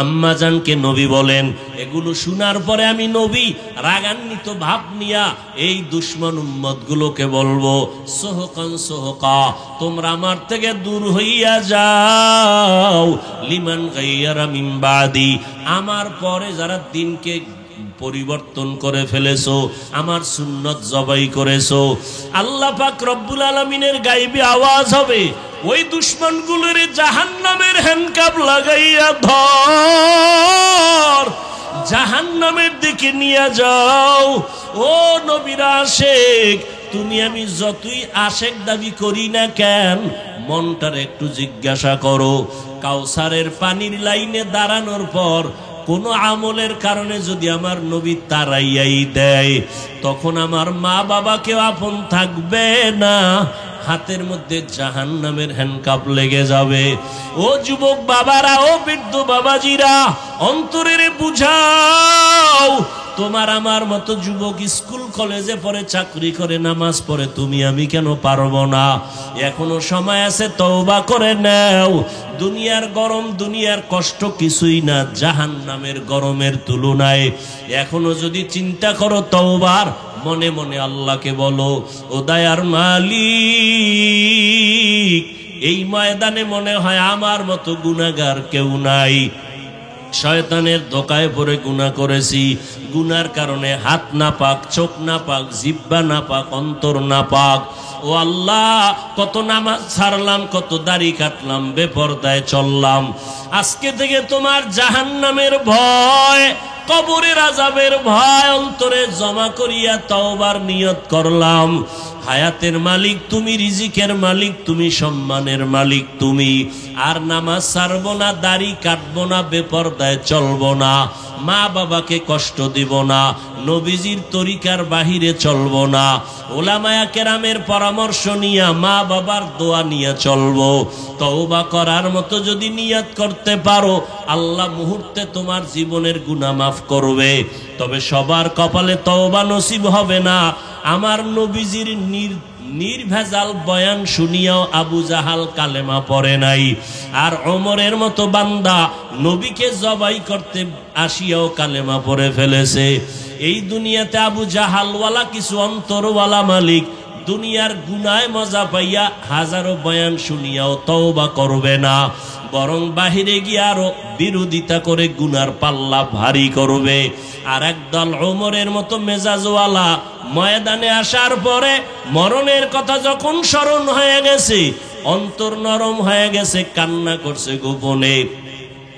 আম্মা জানকে নবী বলেন এগুলো শোনার পরে আমি নবী রাগান্বিত ভাব নিয়া এই দুশ্মন উম্মত গুলোকে বলবো সোহকান সোহকা তোমরা আমার থেকে দূর হইয়া যাও, লিমান গাইয়ারা মিন বাদি আমার পরে যারা দিনকে পরিবর্তন করে ফেলেছো, আমার সুন্নত জবাই করেছো। আল্লাহ পাক রব্বুল আলামিনের গায়বী আওয়াজ হবে ওই দুশ্মনগুলোর জাহান্নামের হ্যান্ডকাপ লাগাইয়া ধর, জাহান্নামের দিকে নিয়ে যাও। ও নবীর আশেক তুমি আমি যতই আশেক দাবি করি না কেন মনটার একটু জিজ্ঞাসা করো, কাউসারের পানির লাইনে দাঁড়ানোর পর কোন আমলের কারণে যদি আমার নবী তারাইয়াই দেয় তখন আমার মা বাবাকেও আপন থাকবে না, হাতের মধ্যে জাহান্নামের হ্যান্ডকাপ লেগে যাবে। ও যুবক বাবারা, ও বৃদ্ধ বাবাজিরা, অন্তরের বুঝাও তোমার আমার মতো যুবক স্কুল কলেজে পড়ে চাকরি করে নামাজ পড়ে তুমি আমি কেন পারবো না? এখনো সময় আছে, তওবা করে নাও। দুনিয়ার গরম দুনিয়ার কষ্ট কিছুই না জাহান্নামের গরমের তুলনায়। এখনো যদি চিন্তা করো তওবার, মনে মনে আল্লাহকে বলো ও দয়ার মালিক এই ময়দানে মনে হয় আমার মতো গুনাহগার কেউ নাই, শয়তানের ধোকায় পড়ে গুনাহ করেছি, গুনার কারণে হাত নাপাক, চোখ নাপাক, জিহ্বা নাপাক, অন্তর নাপাক। ও আল্লাহ কত নামাজ ছাড়লাম, কত দাড়ি কাটলাম, বেপরদায় চললাম, আজকে থেকে তোমার জাহান্নামের ভয়, কবরের আযাবের ভয় অন্তরে জমা করিয়া তওবার নিয়ত করলাম। হায়াতের মালিক তুমি, রিজিকের মালিক তুমি, সম্মানের মালিক তুমি। আর নামাজ ছাড়বো না, দাড়ি কাটবো না, বেপরদায় চলবো না, মা বাবাকে কষ্ট দিব না, নবীজির তরিকার বাহিরে চলবো না, ওলামায়ে কেরামের পরামর্শ নিয়ে মা বাবার দোয়া নিয়ে চলবো। তওবা করার মতো যদি নিয়ত করতে পারো আল্লাহ মুহূর্তে তোমার জীবনের গুনাহ মাফ করবে। তবে সবার কপালে তওবা নসিব হবে না। আমার নবীজির নির্ভেজাল বয়ান শুনিয়াও আবু জাহাল কালেমা পড়ে নাই। আর ওমরের মতো বান্দা নবীকে জবাই করতে আসিয়াও কালেমা পড়ে ফেলেছে। এই দুনিয়াতে আবু জাহালওয়ালা কিছু অন্তরওয়ালা মালিক দুনিয়ার গুনায় মজা পাইয়া হাজারো বয়ান শুনিয়াও তওবা করবে না, বরং বাহিরে গিয়ে আরো বিরোধিতা করে গুনার পাল্লা ভারী করবে। আর একদল ওমরের মতো মেজাজওয়ালা ময়দানে আসার পরে মরণের কথা যখন স্মরণ হয়ে গেছে, অন্তর নরম হয়ে গেছে, কান্না করছে গোপনে,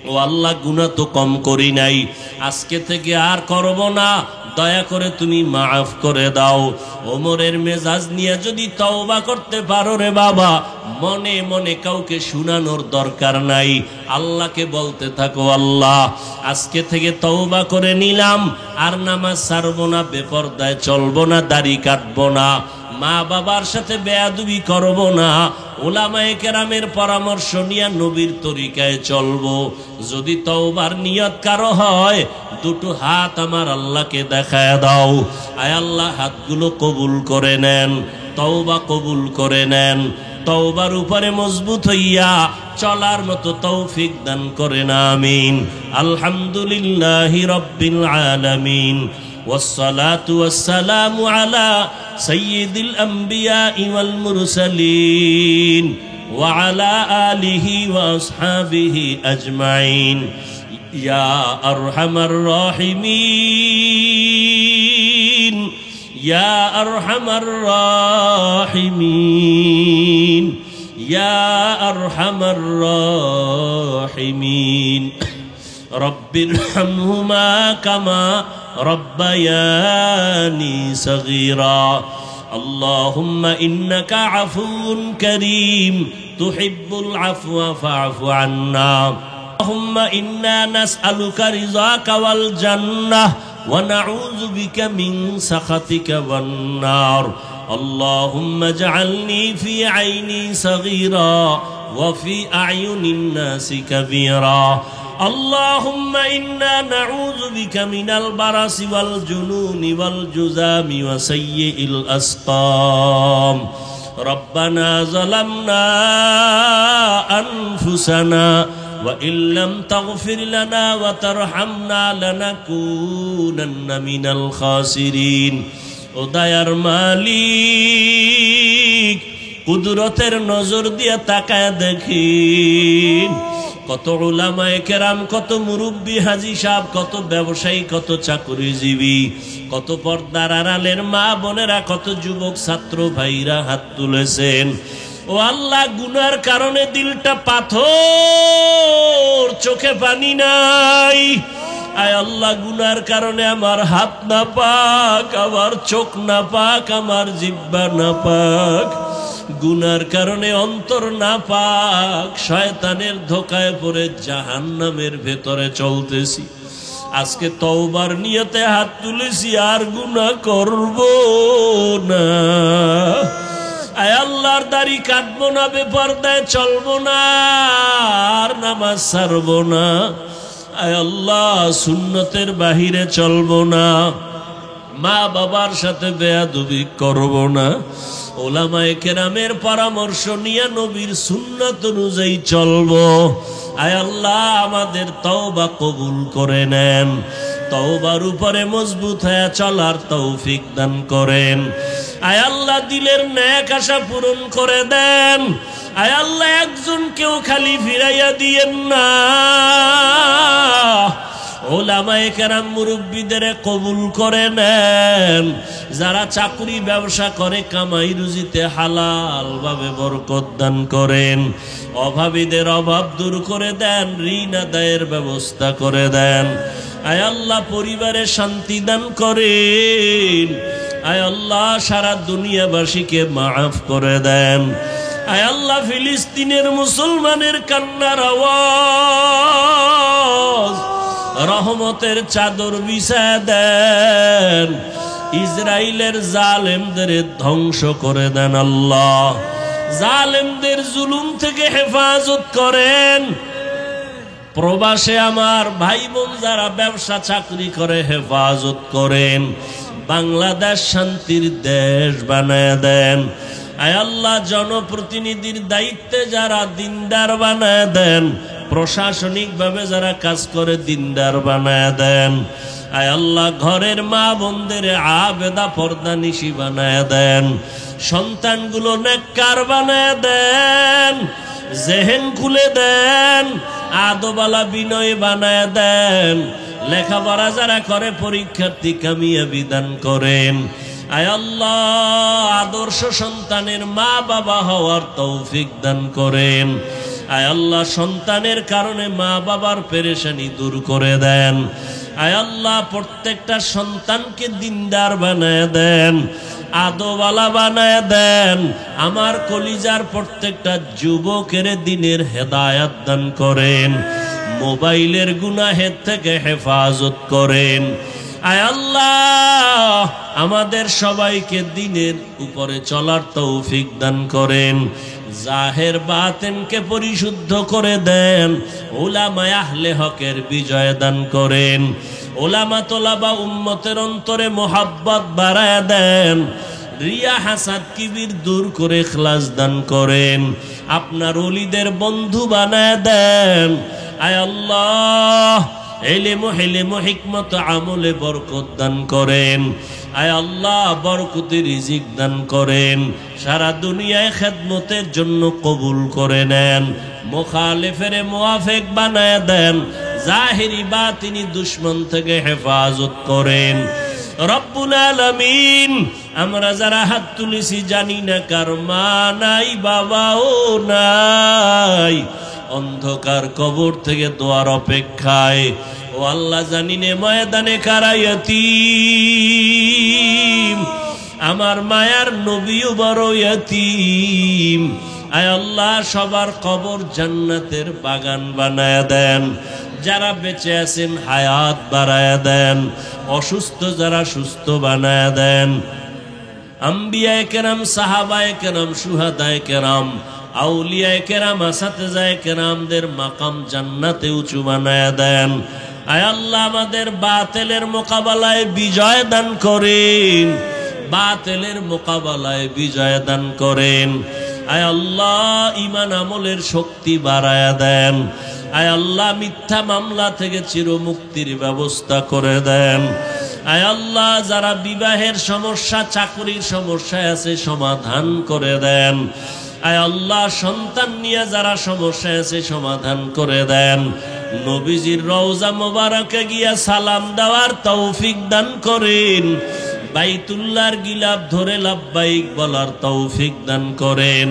ও আল্লাহ গুনাহ তো কম করি নাই, আজকে থেকে আর করব না, দয়া করে তুমি মাফ করে দাও। ওমরের মেজাজ নিয়ে যদি তওবা করতে পারো রে বাবা, মনে মনে কাউকে শুনানোর দরকার নাই, আল্লাহকে বলতে থাকো, আল্লাহ আজকে থেকে তওবা করে নিলাম, আর নামাজ ছাড়বো না, বেপরদায় চলবো না, দাড়ি কাটবো না, মা বাবার সাথে বেয়াদবি করব না, উলামায়ে কেরামের পরামর্শ নিয়ে নবীর তরিকায় চলবো। যদি তওবার নিয়ত কারো হয়, দুটো হাত আমার আল্লাহকে দেখায় দাও। আয় আল্লাহ, হাতগুলো কবুল করে নেন, তওবা কবুল করে নেন, তওবার উপরে মজবুত হইয়া চলার মতো তৌফিক দান করেন, আমিন। আলহামদুলিল্লাহি রাব্বিল আলামিন, والصلاة والسلام على سيد الأنبياء والمرسلين وعلى آله وأصحابه أجمعين يا أرحم الراحمين يا أرحم الراحمين يا أرحم الراحمين رب ارحمهما كما ربياني صغيرا اللهم إنك عفو كريم تحب العفو فاعف عنا اللهم إنا نسألك رضاك والجنة ونعوذ بك من سخطك والنار اللهم اجعلني في عيني صغيرا وفي أعين الناس كبيرا اللهم إنا نعوذ بك من البرص والجنون والجذام وسيء الأسقام ربنا ظلمنا أنفسنا وإن لم تغفر لنا وترحمنا لنكونن من الخاسرين ও দয়ার মালিক, কুদরতের নজর দিয়ে তাকায় দেখিন কত উলামায়ে কেরাম, কত মুরব্বী হাজী সাহেব, কত ব্যবসায়ী, কত চাকরিজীবী, কত পর্দার আড়ালের মা বোনেরা, কত যুবক ছাত্র ভাইরা হাত তুলেছেন। ও আল্লাহ, গুনার কারণে দিলটা পাথর, চোখে পানি নাই। আয় আল্লাহ, গুনার কারণে আমার হাত না পাক, আমার চোখ না পাক, আমার জিহ্বা না পাক, গুনার কারণে অন্তর না পাক, শয়তানের ধোকায় পড়ে জাহান্নামের ভেতরে চলতেছি। আজকে তওবার নিয়তে হাত তুলেছি, আর গুনাহ করব না। আয় আল্লাহর দাড়ি কাটবো না, বেপরদায় চলবো না, আর নামাজ ছাড়বো না। আয় আল্লাহ, সুন্নতের বাহিরে চলবো না, মা বাবার সাথে বেয়াদবি করব না, উলামায়ে কেরামের পরামর্শ নিয়ে নবীর সুন্নাত অনুযায়ী চলবো। আয় আল্লাহ, আমাদের তওবা কবুল করে নেন, তওবার উপরে মজবুত হয়ে চলার তৌফিক দান করেন। আয় আল্লাহ, দিলের নেক আশা পূরণ করে দেন। আয় আল্লাহ, একজন কেউ খালি ফিরাইয়া দিয়েন না। উলামায়ে কেরাম মুরব্বীদের কবুল করে নেন। যারা চাকরি ব্যবসা করে কামাই রুজিতে হালাল ভাবে বরকত দান করেন। অভাবীদের অভাব দূর করে দেন, ঋণ আদায়ের ব্যবস্থা করে দেন। আয় আল্লাহ, পরিবারে শান্তি দান করেন। আয় আল্লাহ, সারা দুনিয়াবাসীকে মাফ করে দেন। আয় আল্লাহ, ফিলিস্তিনের মুসলমানের কান্নার আওয়াজ রহমতের চাদর বিছায় দেন। ইসরায়েলের জালেমদের ধ্বংস করে দেন আল্লাহ। জালেমদের জুলুম থেকে হেফাজত করেন। প্রবাসে আমার ভাই বোন যারা ব্যবসা চাকরি করে হেফাজত করেন। বাংলাদেশ শান্তির দেশ বানায় দেন। আয় আল্লাহ জনপ্রতিনিধির দায়িত্বে যারা দিনদার বানায় দেন, প্রশাসনিকভাবে যারা কাজ করে দিনদার বানায় দেন। আয় আল্লাহ ঘরের মা বোনদের আবেদা পর্দানিশী বানায় দেন, সন্তানগুলো নেককার বানায় দেন, জেহেন খুলে দেন, আদবালা বিনয় বানায় দেন, লেখাপড়া যারা করে পরীক্ষার্থী কামিয়াবি দান করেন। আয় আল্লাহ আদর্শ সন্তানের মা বাবা হওয়ার তৌফিক দান করেন। আয় আল্লাহ সন্তানের কারণে মা বাবার পেরেশানি দূর করে দেন। আয় আল্লাহ প্রত্যেকটা সন্তানকে দিনদার বানায় দেন, আদওয়ালা বানায় দেন। আমার কলিজার প্রত্যেকটা যুবকের দিনের হেদায়াত দান করেন, মোবাইলের গুনাহের থেকে হেফাজত করেন। আয় আল্লাহ আমাদের সবাইকে দিনের উপরে চলার তৌফিক দান করেন, জাহের বাতেনকে পরিশুদ্ধ করে দেন, উলামায়ে আহলে হকের বিজয় দান করেন, উলামা তোলাবা উম্মতের অন্তরে মোহাব্বত বাড়ায় দেন, রিয়া হাসাদ কিবির দূর করে ইখলাস দান করেন, আপনার ওলিদের বন্ধু বানায় দেন। আয় আল্লাহ ইলম হিলম হিকমত আমলে বরকত দান করেন। আয় আল্লাহ বরকতি রিজিক দান করেন, সারা দুনিয়ায় খেদমতের জন্য কবুল করে নেন, মুখালিফের মুআফিক বানায় দেন, জাহিরি বাতিনি দুশমন থেকে হেফাজত করেন। রব্বুল আলামিন আমরা যারা হাত তুলেছি জানি না কার মা নাই বাবাও নাই, অন্ধকার কবর থেকে দোয়ার অপেক্ষায়। ও আল্লাহ জানি নে ময়দানে কারা ইয়াতীম, আমার মায়ার নবীও বড় ইয়াতীম। আয় আল্লাহ সবার কবর জান্নাতের বাগান বানায় দেন, যারা বেঁচে আছেন হায়াত বাড়ায় দেন, অসুস্থ যারা সুস্থ বানায় দেন। আম্বিয়ায়ে কেরাম, সাহাবায়ে কেরাম, শুহাদায়ে কেরাম, আউলিয়ায়ে কেরাম, আসাতেজায়ে কেরামদের মাকাম জান্নাতে উঁচু বানায় দেন। আয় আল্লাহ আমাদের বাতিলের মোকাবেলায় বিজয় দান করেন, বাতিলের মোকাবেলায় বিজয় দান করেন। আয় আল্লাহ ঈমান আমলের শক্তি বাড়ায় দেন। আয় আল্লাহ মিথ্যা মামলা থেকে চিরমুক্তির ব্যবস্থা করে দেন। আয় আল্লাহ যারা বিবাহের সমস্যা, চাকরির সমস্যায় আছে সমাধান করে দেন। আয় আল্লাহ সন্তান নিয়ে যারা সমস্যায় আছে সমাধান করে দেন। নবীজির রওজা মোবারকে গিয়া সালাম দেওয়ার তৌফিক দান করেন, বাইতুল্লাহর গিলাফ ধরে লাব্বাইক বলার তৌফিক দান করেন।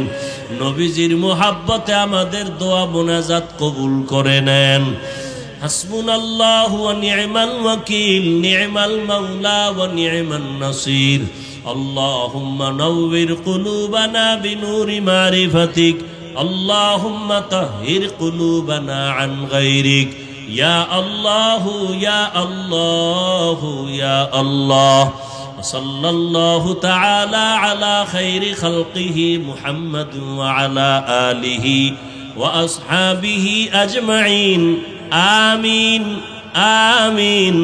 নবীজির মুহাব্বতে আমাদের দোয়া মোনাজাত কবুল করে নেন। হাসবুনাল্লাহু ওয়া নি'মাল ওয়াকিল, নি'মাল মাওলা ওয়া নি'মান নাসির। আল্লাহুম্মা নাওবির কুলুবানা বিনুরি মারিফাতিক, আল্লাহুম্মা তাহহির কুলুবানা আন গায়রিক। ইয়া আল্লাহু ইয়া আল্লাহু ইয়া আল্লাহ। সাল্লাল্লাহু তাআলা আলা খাইরি খালকিহি মুহাম্মাদ ওয়া আলা আলিহি ওয়া আসহাবিহি আজমাইন। আমিন আমিন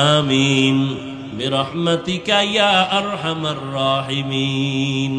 আমিন বিরহমাতিকা ইয়া আরহামার রাহিমিন।